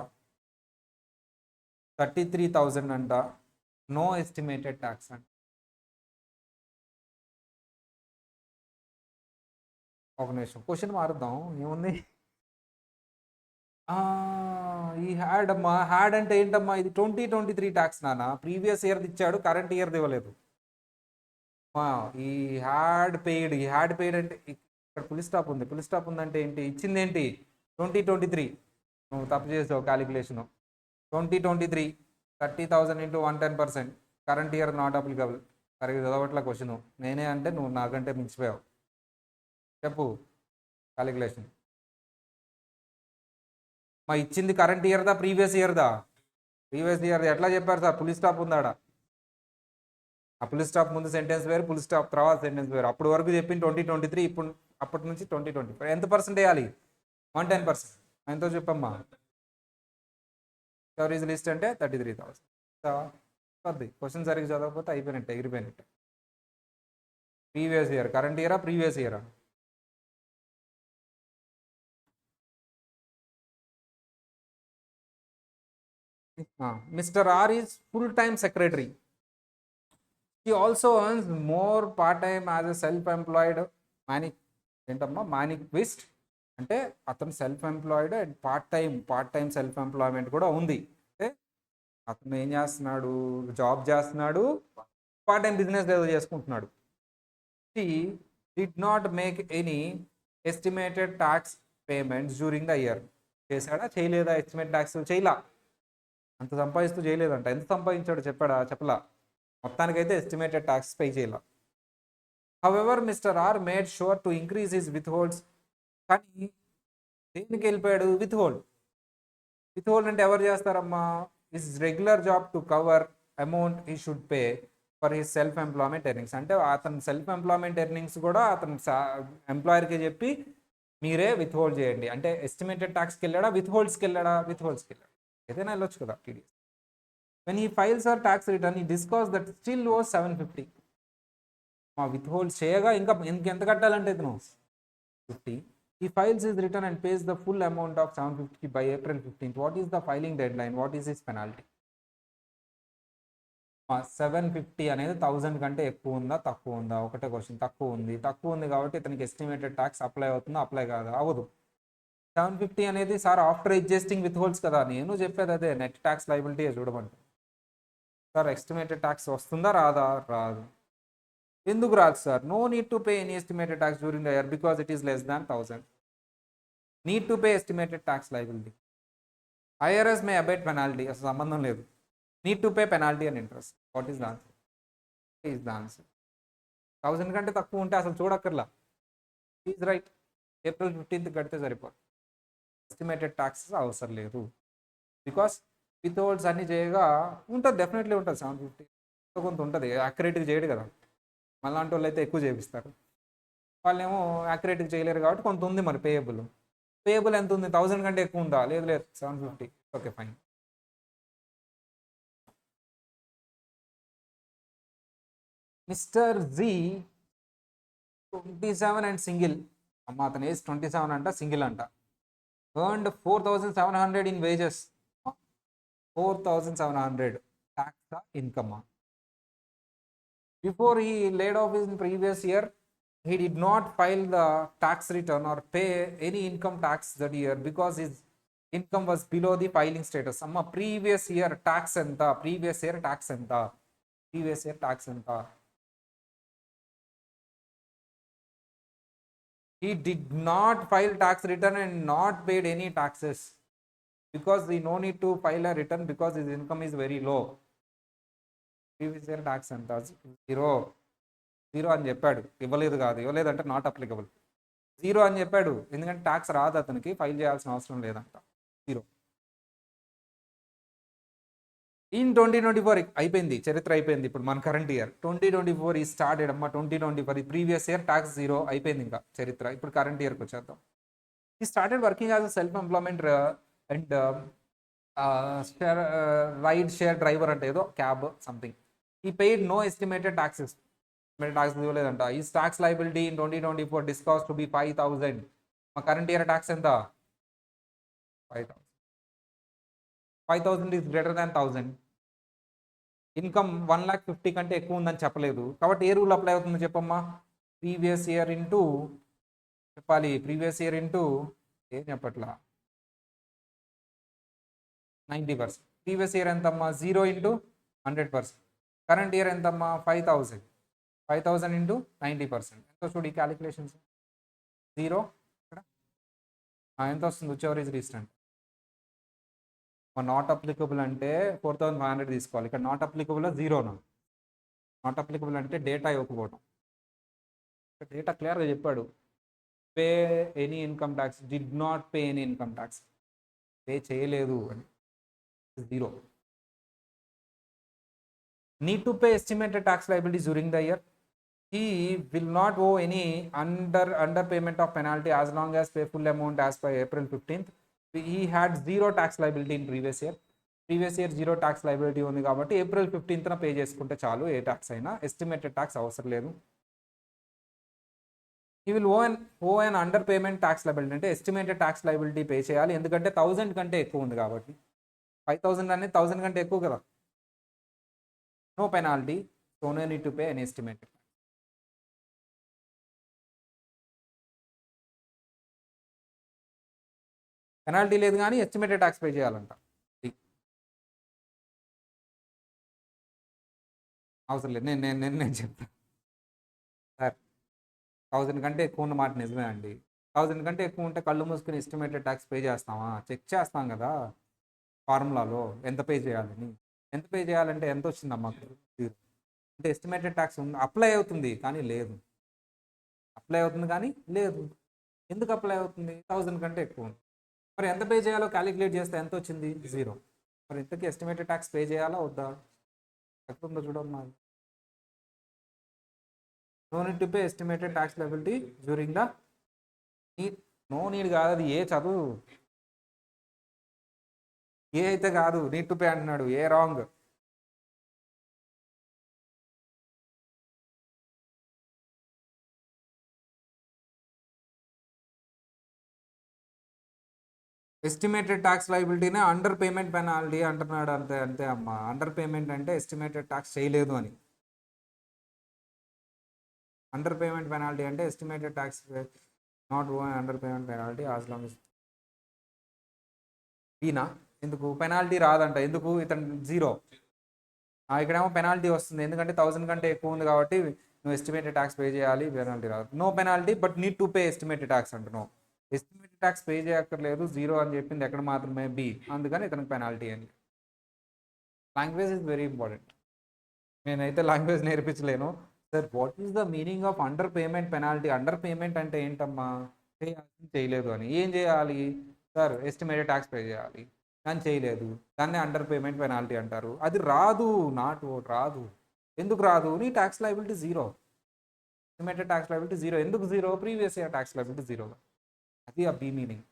S1: 33,000 అంట, నో ఎస్టిమేటెడ్ ట్యాక్స్ అంట. ఒక నిమిషం క్వశ్చన్ మారుద్దాం, ఏముంది? ఈ హ్యాడ్ అంటే ఏంటమ్మా? ఇది 2023 ట్యాక్స్ నాన్న. ప్రీవియస్ ఇయర్ది ఇచ్చాడు, కరెంట్ ఇయర్ది ఇవ్వలేదు. ఈ హ్యాడ్ పెయిడ్ అంటే ఇక్కడ ఫుల్ స్టాప్ ఉంది. ఫుల్ స్టాప్ ఉందంటే ఏంటి? ఇచ్చింది ఏంటి? 2023. నువ్వు తప్పు చేసావు calculation. 2023 30,000 into 110%. Current year not applicable. సరిగ్గా చదవట్ల క్వశ్చన్. నేనే అంటే నువ్వు నాకంటే మించిపోయావు. చెప్పు క్యాలిక్యులేషన్. మా ఇచ్చింది కరెంట్ ఇయర్దా ప్రీవియస్ ఇయర్దా? Previous year. ఎట్లా చెప్పారు సార్? ఫుల్ స్టాప్ ఉందాడా? ఆ ఫుల్ స్టాప్ ముందు సెంటెన్స్ వేరు, ఫుల్ స్టాప్ తర్వాత సెంటెన్స్ వేరు. అప్పుడు వరకు చెప్పింది 2023, ఇప్పుడు అప్పటి నుంచి 2025. ఎంత పర్సెంట్ వేయాలి? 110%. ఎంతో చెప్పమ్మా. ఎవరీజ్ లిస్ట్ అంటే 33,000. క్వశ్చన్ సరిగ్గా చదవకపోతే అయిపోయినట్టే, ఎగిరిపోయినట్టే. ప్రీవియస్ ఇయర్ కరెంట్ ఇయరా ప్రీవియస్ ఇయరా? Mr. R is full-time secretary. He also earns more part-time as a self-employed manicvist. అంటే అతను self employed and part time self employment కూడా ఉంది. అంటే అతను ఏం చేస్తున్నాడు? జాబ్ చేస్తున్నాడు, పార్ట్ టైం బిజినెస్ ఏదో చేసుకుంటున్నాడు. He did not make any estimated tax payments during the year. చేశాడా చేయలేదా? ఎస్టిమేట్ ట్యాక్స్ చేయలా. అంత సంపాదిస్తూ చేయలేదంట. ఎంత సంపాదించాడు చెప్పాడా? చెప్పలా. మొత్తానికైతే ఎస్టిమేటెడ్ ట్యాక్స్ పే చేయాల. However mister R made sure to increase his withholds. కానీ దేనికి వెళ్ళిపోయాడు? విత్హోల్డ్ అంటే ఎవరు చేస్తారమ్మా? His regular job to cover amount he should pay for his self employment earnings. అంటే అతని సెల్ఫ్ ఎంప్లాయ్మెంట్ ఎర్నింగ్స్ కూడా అతను ఎంప్లాయర్కి చెప్పి మీరే విత్హోల్డ్ చేయండి. అంటే ఎస్టిమేటెడ్ ట్యాక్స్కి వెళ్ళాడా, విత్హోల్డ్స్కి వెళ్ళాడా? విత్హోల్డ్స్కి వెళ్ళాడు. ఏదైనా వెళ్ళొచ్చు కదా TDS. When he files her tax return, he discovers that still owes 750. మా విత్హోల్డ్ చేయగా ఇంకా ఎంత కట్టాలంటే ఇతను 50. He files his return and pays the full amount of 750 by April 15th. What is the filing deadline? What is his penalty? 750 అనేది 1000 కంటే ఎక్కువ ఉందా తక్కువ ఉందా? ఒకటే క్వశ్చన్. తక్కువ ఉంది కాబట్టి ఇతనికి ఎస్టిమేటెడ్ ట్యాక్స్ అప్లై అవుతుందా అప్లై కాదా? అవ్వదు. 750 అనేది సార్ ఆఫ్టర్ అడ్జస్టింగ్ విత్హోల్డ్స్ కదా. నేను చెప్పేది అదే, నెట్ ట్యాక్స్ లయబిలిటీ చూడమంటే. సార్ ఎస్టిమేటెడ్ ట్యాక్స్ వస్తుందా రాదా? రాదు. ఎందుకు రాదు sir? No need to pay any estimated tax during the year because it is less than 1000. Need to pay estimated tax liability. IRS may abate penalty. అసలు సంబంధం లేదు. Need to pay penalty and interest. What is the answer? Is the answer. 1000 కంటే తక్కువ ఉంటే అసలు చూడక్కర్లా. Is right. ఏప్రిల్ 15th కడితే సరిపోదు. ఎస్టిమేటెడ్ ట్యాక్స్ అవసరం లేదు. బికాస్ విత్హోల్డ్స్ అన్ని చేయగా ఉంటుంది, డెఫినెట్లీ ఉంటుంది. 750 కొంత ఉంటుంది. యాక్యురేట్గా చేయడు కదా. మళ్ళాంటి వాళ్ళు అయితే ఎక్కువ చేపిస్తారు. వాళ్ళేమో యాక్యురేట్గా చేయలేరు కాబట్టి కొంత ఉంది. మరి పేయబుల్ ఎంత ఉంది? 1000 కంటే ఎక్కువ ఉందా? లేదు 750. Okay fine. Mister G 27 and single. అమ్మ అతని ఏజ్ 27 అంట, సింగిల్ అంట. Earned 4,700 in wages. 4,700 tax income. Before he laid off in previous year, he did not file the tax return or pay any income tax that year because his income was below the filing status. Amma previous year tax enta, previous year tax enta. He did not file tax return and not paid any taxes because he no need to file a return because his income is very low. Previous year tax enta 0 అని చెప్పాడు. ఇవ్వలేదు కాదు, ఇవ్వలేదంటే నాట్ అప్లికబుల్. జీరో అని చెప్పాడు, ఎందుకంటే ట్యాక్స్ రాదు అతనికి, ఫైల్ చేయాల్సిన అవసరం లేదంట, జీరో. ఇన్ 2024 అయిపోయింది, చరిత్ర అయిపోయింది. ఇప్పుడు మన కరెంట్ ఇయర్ 2024 ఈ స్టార్టెడ్ అమ్మా. 2024 ప్రీవియస్ ఇయర్ ట్యాక్స్ జీరో అయిపోయింది, ఇంకా చరిత్ర. ఇప్పుడు కరెంట్ ఇయర్కి వచ్చేద్దాం. ఈ started working as a self employment and ride share driver అంటే ఏదో క్యాబ్ సంథింగ్. ఈ paid no estimated taxes, tax ఇవ్వలేదంట. ఈ ట్యాక్స్ లైబిలిటీ ఇన్ 2024 డిస్కౌస్ టు బి 5,000. మా కరెంట్ ఇయర్ ట్యాక్స్ ఎంత? 5,000. 5,000 ఈజ్ గ్రేటర్ దాన్ 1,000. ఇన్కమ్ 1,50,000 కంటే ఎక్కువ ఉందని చెప్పలేదు, కాబట్టి ఏ రూల్ అప్లై అవుతుందో చెప్పమ్మా. ప్రీవియస్ ఇయర్ ఇంటూ చెప్పాలి, ప్రీవియస్ ఇయర్ ఇంటూ ఏం చెప్పట్లా 90%. ప్రీవియస్ ఇయర్ ఎంతమ్మా? 0 ఇంటూ 100%. కరెంట్ ఇయర్ ఎంతమ్మా? 5,000. 5,000 ఇంటూ 90%. ఎంత చూడు ఈ క్యాలిక్యులేషన్స్. 0 ఎంత వస్తుంది? Which ever is recent. Not applicable అంటే 4,500 తీసుకోవాలి. ఇక్కడ నాట్ అప్లికబుల్ జీరోనా? నాట్ అప్లికబుల్ అంటే డేటా ఇవ్వకపోవడం. డేటా క్లియర్గా చెప్పాడు, pay any income tax, did not pay any income tax, pay చేయలేదు అని, zero. Need to pay estimated tax liabilities during the year. He will not owe any underpayment of penalty as long as pay full amount as by April 15th. He had zero tax liability in previous year. Previous year zero tax liability ఉంది కాబట్టి April 15th పే చేసుకుంటే చాలు, ఏ ట్యాక్స్ అయినా. ఎస్టిమేటెడ్ ట్యాక్స్ అవసరం లేదు. He will owe an underpayment tax liability అంటే ఎస్టిమేటెడ్ ట్యాక్స్ లయబిలిటీ పే చేయాలి, ఎందుకంటే 1,000 కంటే ఎక్కువ ఉంది కాబట్టి. 5,000 అనేది 1,000 కంటే ఎక్కువ కదా. No penalty, so no need to pay an estimated. Penalty లేదు కానీ ఎస్టిమేటెడ్ ట్యాక్స్ పే చేయాలంట. అవసరం లేదు, నేను చెప్తాను సార్. 1,000 కంటే ఎక్కువ ఉన్న మాట నిజమే అండి. 1,000 కంటే ఎక్కువ ఉంటే కళ్ళు మూసుకుని ఎస్టిమేటెడ్ ట్యాక్స్ పే చేస్తామా? చెక్ చేస్తాం కదా ఫార్ములాలో ఎంత పే చేయాలని. ఎంత పే చేయాలంటే ఎంత వచ్చిందమ్మా? అంటే ఎస్టిమేటెడ్ ట్యాక్స్ అప్లై అవుతుంది కానీ లేదు, అప్లై అవుతుంది కానీ లేదు. ఎందుకు అప్లై అవుతుంది? 1,000 కంటే ఎక్కువ ఉంది. మరి ఎంత పే చేయాలో క్యాలిక్యులేట్ చేస్తే ఎంత వచ్చింది? జీరో. మరి ఇంతకీ ఎస్టిమేటెడ్ ట్యాక్స్ పే చేయాలా వద్దా? ఎక్కడ ఉందో చూడమ్మా. No need to pay estimated tax liability during the no need కాదు, అది ఏ చదువు, ఏ అయితే కాదు, నీడ్ టు పే అంటున్నాడు, ఏ రాంగ్. ఎస్టిమేటెడ్ ట్యాక్స్ లయబిలిటీనే అండర్ పేమెంట్ పెనాల్టీ అంటున్నాడు. అంతే అంతే అమ్మా. అండర్ పేమెంట్ అంటే ఎస్టిమేటెడ్ ట్యాక్స్ చేయలేదు అని. అండర్ పేమెంట్ పెనాల్టీ అంటే estimated tax not own underpayment penalty as long as ఈనా. ఎందుకు పెనాల్టీ రాదంట? ఎందుకు? ఇతను జీరో. ఇక్కడేమో పెనాల్టీ వస్తుంది, ఎందుకంటే 1,000 కంటే ఎక్కువ ఉంది కాబట్టి నువ్వు ఎస్టిమేటెడ్ ట్యాక్స్ పే చేయాలి, పెనాల్టీ రాదు. No penalty but need to pay estimated tax అంటున్నావు. ఎస్టిమేటెడ్ ట్యాక్స్ పే చేయక్కర్లేదు, జీరో అని చెప్పింది ఎక్కడ మాత్రమే? బి. అందుకని ఇతనికి పెనాల్టీ అని. Language is very important. నేనైతే లాంగ్వేజ్ నేర్పించలేను sir. What is the meaning of underpayment penalty? Underpayment అంటే ఏంటమ్మా? చేయలేదు అని. ఏం చేయాలి సార్? ఎస్టిమేటెడ్ ట్యాక్స్ పే చేయాలి, కానీ చేయలేదు, దాన్ని అండర్ పేమెంట్ పెనాల్టీ అంటారు. అది రాదు, నాట్ ఓట్ రాదు. ఎందుకు రాదు? నీ tax liability zero, estimated tax liability zero. ఎందుకు zero? Previous year tax liability zero. అది ఆ బి మీనింగ్.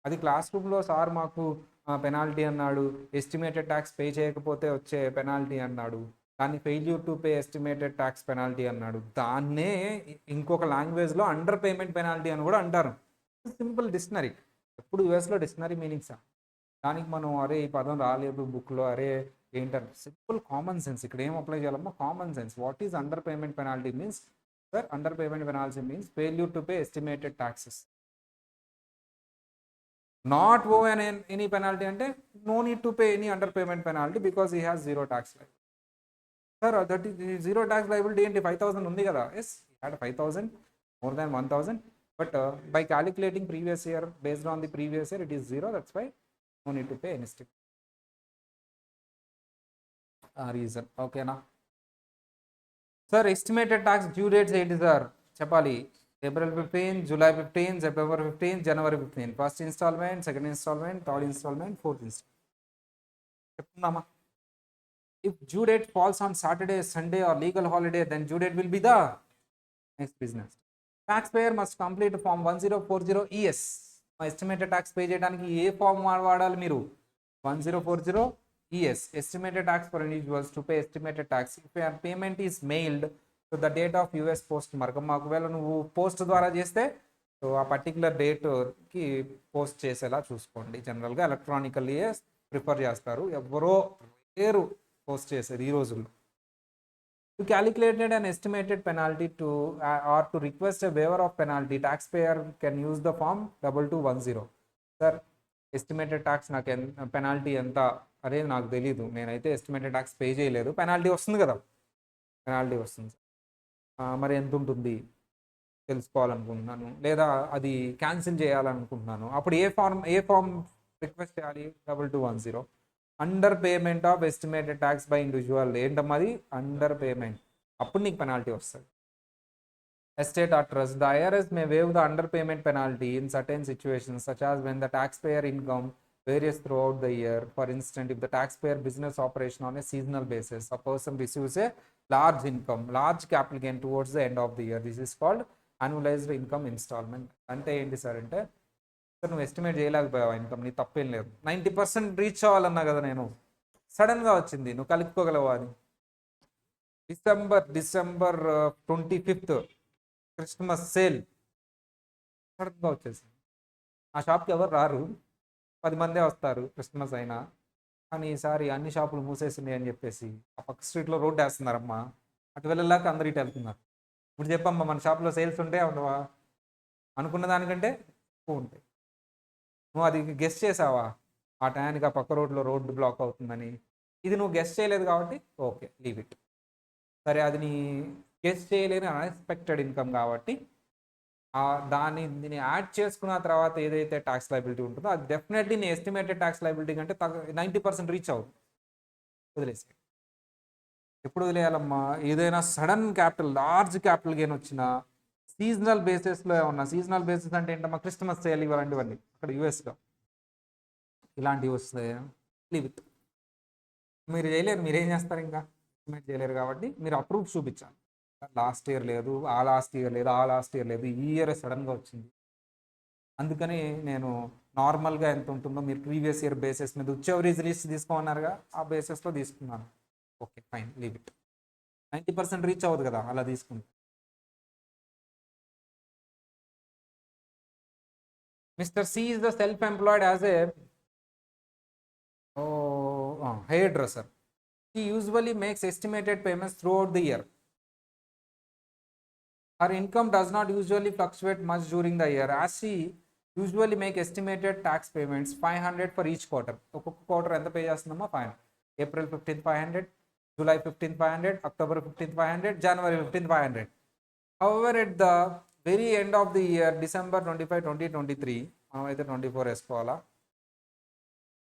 S1: అది క్లాస్ రూమ్లో సార్ మాకు పెనాల్టీ అన్నాడు, ఎస్టిమేటెడ్ ట్యాక్స్ పే చేయకపోతే వచ్చే పెనాల్టీ అన్నాడు, దాన్ని failure to pay estimated tax penalty అన్నాడు. దాన్నే ఇంకొక లాంగ్వేజ్లో అండర్ పేమెంట్ పెనాల్టీ అని కూడా అంటారు. Simple dictionary. ఎప్పుడు యూఎస్లో డిక్షనరీ మీనింగ్సా? దానికి మనం అరే ఈ పదం రాలేదు బుక్లో, అరే ఏంటారు? Simple common sense. ఇక్కడ ఏం అప్లై చేయాలమ్మా? Common sense. What is underpayment penalty means? Sir underpayment penalty means failure to pay estimated taxes. Not owe any penalty అంటే no need to pay any underpayment penalty because he has zero tax liability. Sir that is zero tax liability ఏంటి? 5,000 ఉంది కదా. Yes, had 5,000 more than 1,000, but by calculating previous year based on the previous year it is zero. That's why no need to pay any stick reason. ఓకేనా సార్? ఎస్టిమేటెడ్ ట్యాక్స్ డ్యూ డేట్స్ ఏంటి సార్ చెప్పాలి. April 15, July 15, September 15, January 15. First installment, second installment, third installment, fourth installment. చెప్తున్నామా? If due date falls on Saturday, Sunday or legal holiday, then due date will be the next business. Taxpayer must complete form 1040 ES. Estimated tax pay చేయడానికి ఏ ఫామ్ వాడాలి మీరు? 1040 ES. Estimated tax for individuals to pay estimated tax if your payment is mailed to the date of US post mark. ఒకవేళ నువ్వు పోస్ట్ ద్వారా చేస్తే సో ఆ పర్టికులర్ డేట్కి పోస్ట్ చేసేలా చూసుకోండి. జనరల్గా ఎలక్ట్రానికల్లీ ప్రిఫర్ చేస్తారు, ఎవరో పేరు పోస్ట్ చేసేది ఈ రోజుల్లో. To calculate an estimated penalty to or to request a waiver of penalty, taxpayer can use the form 2210. Sir estimated tax నాకు పెనాల్టీ ఎంత అదే నాకు తెలీదు, నేనైతే ఎస్టిమేటెడ్ ట్యాక్స్ పే చేయలేదు, పెనాల్టీ వస్తుంది కదా, పెనాల్టీ వస్తుంది మరి ఎంత ఉంటుంది తెలుసుకోవాలనుకుంటున్నాను, లేదా అది క్యాన్సిల్ చేయాలనుకుంటున్నాను, అప్పుడు ఏ ఫామ్ రిక్వెస్ట్ చేయాలి? 2210. Under payment of estimated tax by individual. ఏంటమ్మా అది? Under payment. అప్పుడు నీకు పెనాల్టీ వస్తుంది. Estate or trust, the IRS may waive the underpayment penalty in certain situations, such as when the taxpayer income varies throughout the year. For instance, if the taxpayer business operation on a seasonal basis, a person receives a large income, large capital gain towards the end of the year. This is called annualized income installment. అంటే ఏంటి సార్ అంటే, సార్ నువ్వు ఎస్టిమేట్ చేయలేకపోయావా ఇన్కమ్, నీ తప్పేం లేదు, 90% రీచ్ అవ్వాలన్నా కదా నేను, సడన్గా వచ్చింది, నువ్వు కలుపుకోగలవా అని. డిసెంబర్ 25th క్రిస్మస్ సేల్ సడన్గా వచ్చేసింది. ఆ షాప్కి ఎవరు రారు, 10 మందే వస్తారు క్రిస్మస్ అయినా, కానీ ఈసారి అన్ని షాపులు మూసేసినాయి అని చెప్పేసి ఆ పక్క స్ట్రీట్లో రోడ్డు వేస్తున్నారమ్మా, అటు వెళ్ళలేక అందరు ఇటు వెళ్తున్నారు. ఇప్పుడు చెప్పమ్మా, మన షాప్లో సేల్స్ ఉంటే ఉండవా? అనుకున్న దానికంటే ఎక్కువ ఉంటాయి. నువ్వు అది గెస్ట్ చేసావా ఆ టయానికి ఆ పక్క రోడ్డు బ్లాక్ అవుతుందని? ఇది నువ్వు గెస్ట్ చేయలేదు కాబట్టి ఓకే, లీవ్ ఇట్. సరే, అది నీ గెస్ట్ చేయలేని అన్ఎక్స్పెక్టెడ్ ఇన్కమ్ కాబట్టి దీన్ని యాడ్ చేసుకున్న తర్వాత ఏదైతే ట్యాక్స్ లైబిలిటీ ఉంటుందో అది డెఫినెట్లీ నీ ఎస్టిమేటెడ్ ట్యాక్స్ లైబిలిటీ కంటే 90% రీచ్ అవుతుంది. వదిలేసి ఎప్పుడు వదిలేయాలమ్మా? ఏదైనా సడన్ లార్జ్ క్యాపిటల్ గెయిన్ వచ్చినా, సీజనల్ బేసిస్లో ఏమన్నా, సీజనల్ బేసిస్ అంటే ఏంటమ్మా? క్రిస్మస్ సేల్ ఇలాంటివన్నీ అక్కడ యూఎస్లో ఇలాంటివి వస్తాయి, లీవ్ ఇట్. మీరు చేయలేరు, మీరేం చేస్తారు? ఇంకా ఎస్టిమేట్ చేయలేరు కాబట్టి మీరు అప్రూవ్ చూపించాలి. లాస్ట్ ఇయర్ లేదు, ఆ లాస్ట్ ఇయర్ లేదు, ఈ ఇయర్ సడన్గా వచ్చింది, అందుకని నేను నార్మల్గా ఎంత ఉంటుందో మీరు ప్రీవియస్ ఇయర్ బేసిస్ మీద వచ్చేవరేజ్ లిస్ట్ తీసుకోమన్నారుగా, ఆ బేసిస్లో తీసుకున్నాను. Okay, fine, leave it. 90% reach అవ్వదు కదా అలా తీసుకుంటే. Mister C is the self employed as a hairdresser. He usually makes estimated payments throughout the year. Her income does not usually fluctuate much during the year, as she usually make estimated tax payments 500 for each quarter. ఒక్కొక్క క్వార్టర్ ఎంత pay చేస్తుందమ్మా? 500. April 15th 500, July 15th 500, October 15th 500, January 15th 500. However, at the very end of the year, December 25, 2023, మనం అయితే 24 వేసుకోవాలా,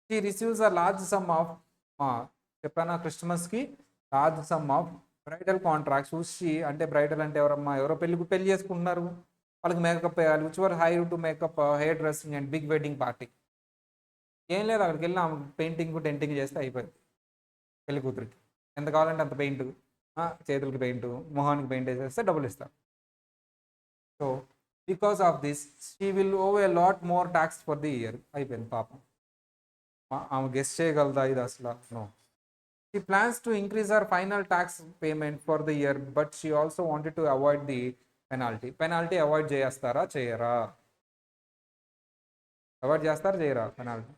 S1: she receives a large sum of చెప్పానా క్రిస్మస్కి large some of bridal contracts. చూసి అంటే బ్రైడల్ అంటే ఎవరమ్మా? ఎవరో పెళ్లి చేసుకుంటున్నారు, వాళ్ళకి మేకప్ వేయాలి, which were hire to makeup, hair dressing and big wedding party. ఏం లేదు, అక్కడికి వెళ్ళి పెయింటింగ్ డెంటింగ్ చేస్తే అయిపోయింది. పెళ్లి కూతురికి ఎంత కావాలంటే అంత పెయింట్, చేతులకి పెయింట్, మొహానికి పెయింట్ వేసేస్తే డబ్బులు ఇస్తారు. So because of this she will owe a lot more tax for the year. అయిపోయింది పాపం. ఆమె గెస్ట్ చేయగలదా ఇది అసలు? No. She plans to increase her final tax payment for the year, but she also wanted to avoid the penalty. Penalty avoid చేస్తారా చేయరా? అవాయిడ్ చేస్తారా చేయరా పెనాల్టీ?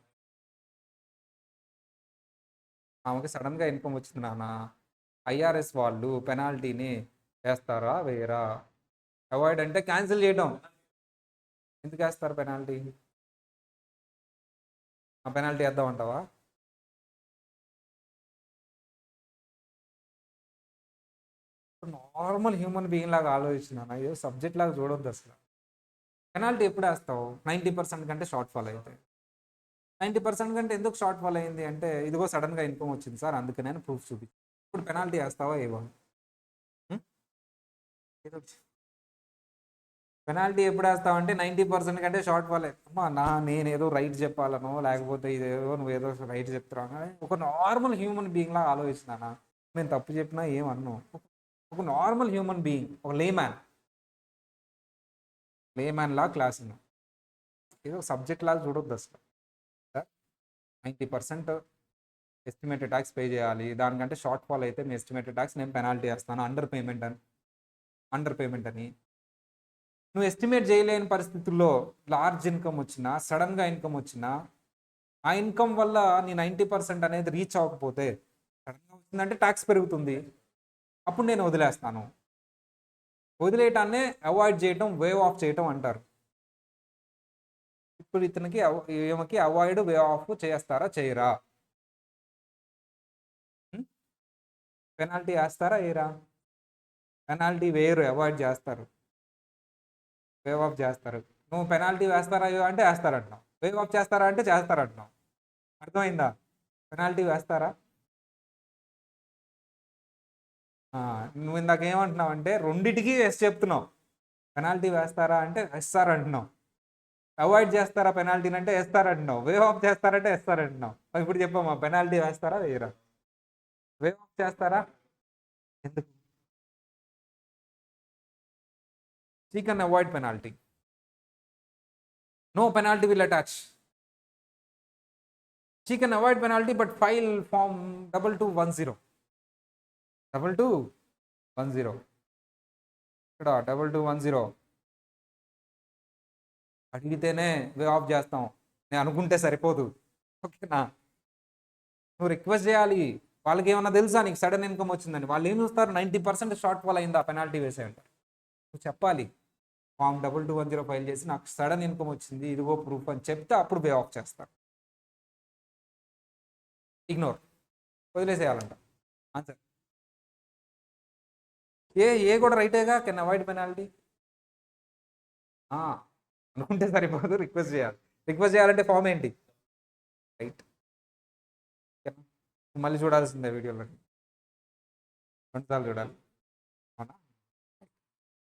S1: ఆమెకి సడన్గా ఇన్కమ్ వచ్చింది నాన్న, ఐఆర్ఎస్ వాళ్ళు పెనాల్టీని వేస్తారా వేయరా? అవాయిడ్ అంటే క్యాన్సిల్ చేయడం. ఎందుకు వేస్తారు పెనాల్టీ? ఆ పెనాల్టీ వేద్దామంటావా? నార్మల్ హ్యూమన్ బీయింగ్ లాగా ఆలోచించిన ఏదో సబ్జెక్ట్ లాగా చూడొద్దు అసలు. పెనాల్టీ ఎప్పుడు వేస్తావు? 90% కంటే షార్ట్ ఫాల్ అయితే. 90% కంటే ఎందుకు షార్ట్ ఫాల్ అయింది అంటే, ఇదిగో సడన్గా ఇన్కమ్ వచ్చింది సార్, అందుకే నేను ప్రూఫ్ చూపించాను. ఇప్పుడు పెనాల్టీ వేస్తావా ఏవో? పెనాల్టీ ఎప్పుడు వేస్తావంటే 90% కంటే షార్ట్ ఫాల్ అమ్మా నేనేదో రైట్ చెప్పాలనో లేకపోతే ఇదేదో నువ్వేదో రైట్ చెప్తున్నావు ఒక నార్మల్ హ్యూమన్ బీయింగ్ లా ఆలోచిస్తున్నానా నేను తప్పు చెప్పినా ఏమన్ను ఒక నార్మల్ హ్యూమన్ బీయింగ్ ఒక లేమ్యాన్ లా క్లాస్ ఏదో సబ్జెక్ట్ లాగా చూడొద్దు అసలు 90% ఎస్టిమేటెడ్ ట్యాక్స్ పే చేయాలి దానికంటే షార్ట్ ఫాల్ అయితే మీ ఎస్టిమేటెడ్ ట్యాక్స్ నేను పెనాల్టీ వేస్తాను అండర్ పేమెంట్ అని నువ్వు ఎస్టిమేట్ చేయలేని పరిస్థితుల్లో లార్జ్ ఇన్కమ్ వచ్చినా సడన్గా ఇన్కమ్ వచ్చినా ఆ ఇన్కమ్ వల్ల నీ 90% అనేది రీచ్ అవ్వకపోతే సడన్గా వచ్చిందంటే ట్యాక్స్ పెరుగుతుంది అప్పుడు నేను వదిలేస్తాను వదిలేయటాన్నే అవాయిడ్ చేయటం వేవ్ ఆఫ్ చేయటం అంటారు ఇప్పుడు ఇతనికి ఈమెకి అవాయిడ్ వే ఆఫ్ చేస్తారా చేయరా పెనాల్టీ వేస్తారా వేయరా పెనాల్టీ వేయరు అవాయిడ్ చేస్తారు వేవ్ ఆఫ్ చేస్తారు నువ్వు పెనాల్టీ వేస్తారా అంటే వేస్తారంటున్నావు వేవ్ ఆఫ్ చేస్తారా అంటే చేస్తారంటున్నావు అర్థమైందా పెనాల్టీ వేస్తారా నువ్వు ఇందాక ఏమంటున్నావు అంటే రెండిటికి ఎస్ చెప్తున్నావు పెనాల్టీ వేస్తారా అంటే వేస్తారంటున్నావు అవాయిడ్ చేస్తారా పెనాల్టీని అంటే వేస్తారంటున్నావు వేవ్ ఆఫ్ చేస్తారంటే వేస్తారంటున్నావు ఇప్పుడు చెప్పమ్మా పెనాల్టీ వేస్తారా వేయరా వేవ్ ఆఫ్ చేస్తారా ఎందుకు she can avoid penalty no penalty will attach she can avoid penalty but file form 2210 2210 ఇక్కడ 2210 అడిగితేనే వే ఆఫ్ చేస్తాం నేను అనుకుంటే సరిపోదు ఓకేనా నువ్వు రిక్వెస్ట్ చేయాలి వాళ్ళకి ఏమన్నా తెలుసా నీకు సడన్ ఇన్కమ్ వచ్చిందని వాళ్ళు ఏం చూస్తారు 90% షార్ట్ ఫాల్ అయిందా పెనాల్టీ వేసేయంటారు నువ్వు చెప్పాలి ఫామ్ 2210 ఫైల్ చేసి నాకు సడన్ ఇన్కమ్ వచ్చింది ఇదిగో ప్రూఫ్ అని చెప్తే అప్పుడు పే ఆఫ్ చేస్తారు ఇగ్నోర్ వదిలేసేయాలంట ఆన్సర్ ఏ కూడా రైటేగా కెన్ అవాయిడ్ పెనాల్టీ అనుకుంటే సరిపోదు రిక్వెస్ట్ చేయాలి రిక్వెస్ట్ చేయాలంటే ఫామ్ ఏంటి రైట్ మళ్ళీ చూడాల్సిందే వీడియోలో రెండుసార్లు చూడాలి అవునా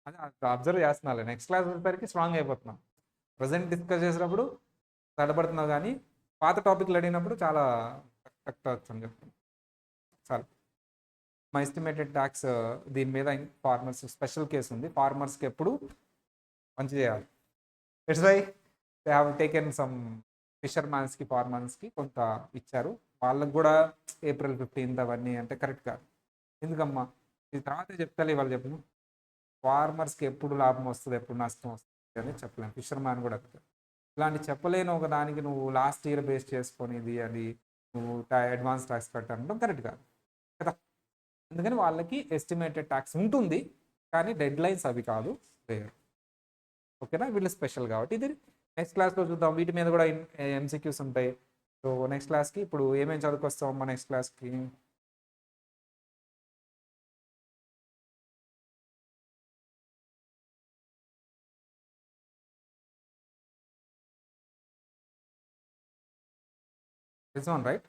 S1: అదే అబ్జర్వ్ చేస్తున్నాను నెక్స్ట్ క్లాస్ వచ్చేసరికి స్ట్రాంగ్ అయిపోతున్నాం ప్రజెంట్ డిస్కస్ చేసినప్పుడు తడబడుతున్నావు కానీ పాత టాపిక్లు అడిగినప్పుడు చాలా కరెక్ట్ వచ్చు అని చెప్తున్నాను చాలు మా ఎస్టిమేటెడ్ ట్యాక్స్ దీని మీద ఫార్మర్స్ స్పెషల్ కేసు ఉంది ఫార్మర్స్కి ఎప్పుడు మంచి చేయాలి it's why they have taken some ఫిషర్మ్యాన్స్కి ఫార్మర్స్కి కొంత ఇచ్చారు వాళ్ళకు కూడా April 15th అవన్నీ అంటే కరెక్ట్ కాదు ఎందుకమ్మా ఇది తర్వాత చెప్తాలి వాళ్ళు చెప్పను ఫార్మర్స్కి ఎప్పుడు లాభం వస్తుంది ఎప్పుడు నష్టం వస్తుంది అని చెప్పలేము ఫిషర్మ్యాన్ కూడా ఇలాంటి చెప్పలేను ఒక దానికి నువ్వు లాస్ట్ ఇయర్ బేస్ చేసుకొని ఇది అది నువ్వు అడ్వాన్స్ ట్యాక్స్ కట్టడం కరెక్ట్ కాదు కదా అందుకని వాళ్ళకి ఎస్టిమేటెడ్ ట్యాక్స్ ఉంటుంది కానీ డెడ్ లైన్స్ అవి కాదు వేరు ఓకేనా వీళ్ళు స్పెషల్ కాబట్టి ఇది నెక్స్ట్ క్లాస్లో చూద్దాం వీటి మీద కూడా MCQs ఉంటాయి సో నెక్స్ట్ క్లాస్కి ఇప్పుడు ఏమేమి చదువుకొస్తాం అమ్మా నెక్స్ట్ క్లాస్కి దిస్ వన్ రైట్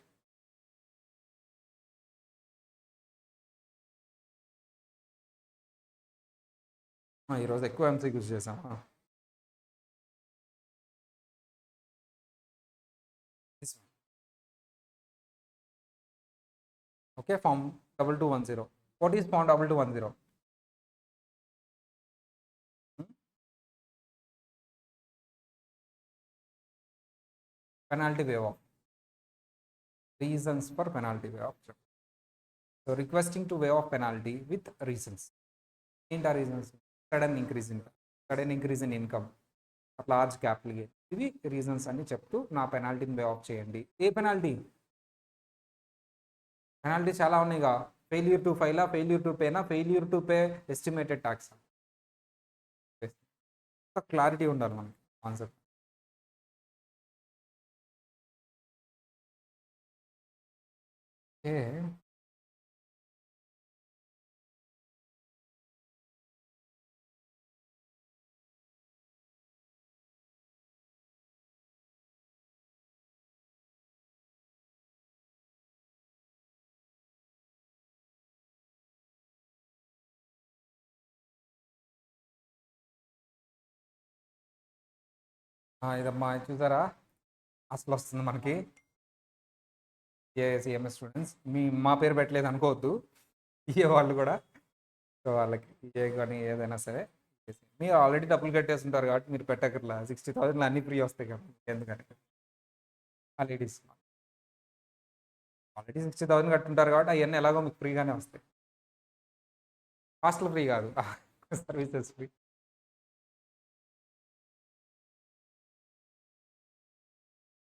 S1: ఈరోజు ఎక్కువ MCQs చేసాం okay form 2210 what is form 2210 penalty waive off reasons for penalty waive off so requesting to waive off penalty with reasons ఏంటి ఆ reasons sudden increase in income large capital gain ఇవి రీజన్స్ అన్ని చెప్తూ నా పెనాల్టీని వే ఆఫ్ చేయండి ఏ పెనాల్టీ చాలా ఉన్నాయిగా ఫెయిల్యూర్ టు ఫైలా ఫెయిల్యూర్ టు పేనా failure to pay estimated tax clarity ఉండాలి మనకి కాన్సెప్ట్ ఏ ఇదమ్మా చూసారా అసలు వస్తుంది మనకి ఏఎస్ఈఎంఎస్ స్టూడెంట్స్ మా పేరు పెట్టలేదు అనుకోవద్దు ఏ వాళ్ళు కూడా. సో వాళ్ళకి ఏ కానీ ఏదైనా సరే మీరు ఆల్రెడీ డబ్బులు కట్టేస్తుంటారు కాబట్టి మీరు పెట్టకర్లా 60,000 అన్నీ ఫ్రీ వస్తాయి కదా ఎందుకని. ఆ లేడీస్ ఆల్రెడీ 60,000 కట్టుంటారు కాబట్టి అవన్నీ ఎలాగో మీకు ఫ్రీగానే వస్తాయి. హాస్టల్ ఫ్రీ కాదు సర్వీసెస్ ఫ్రీ.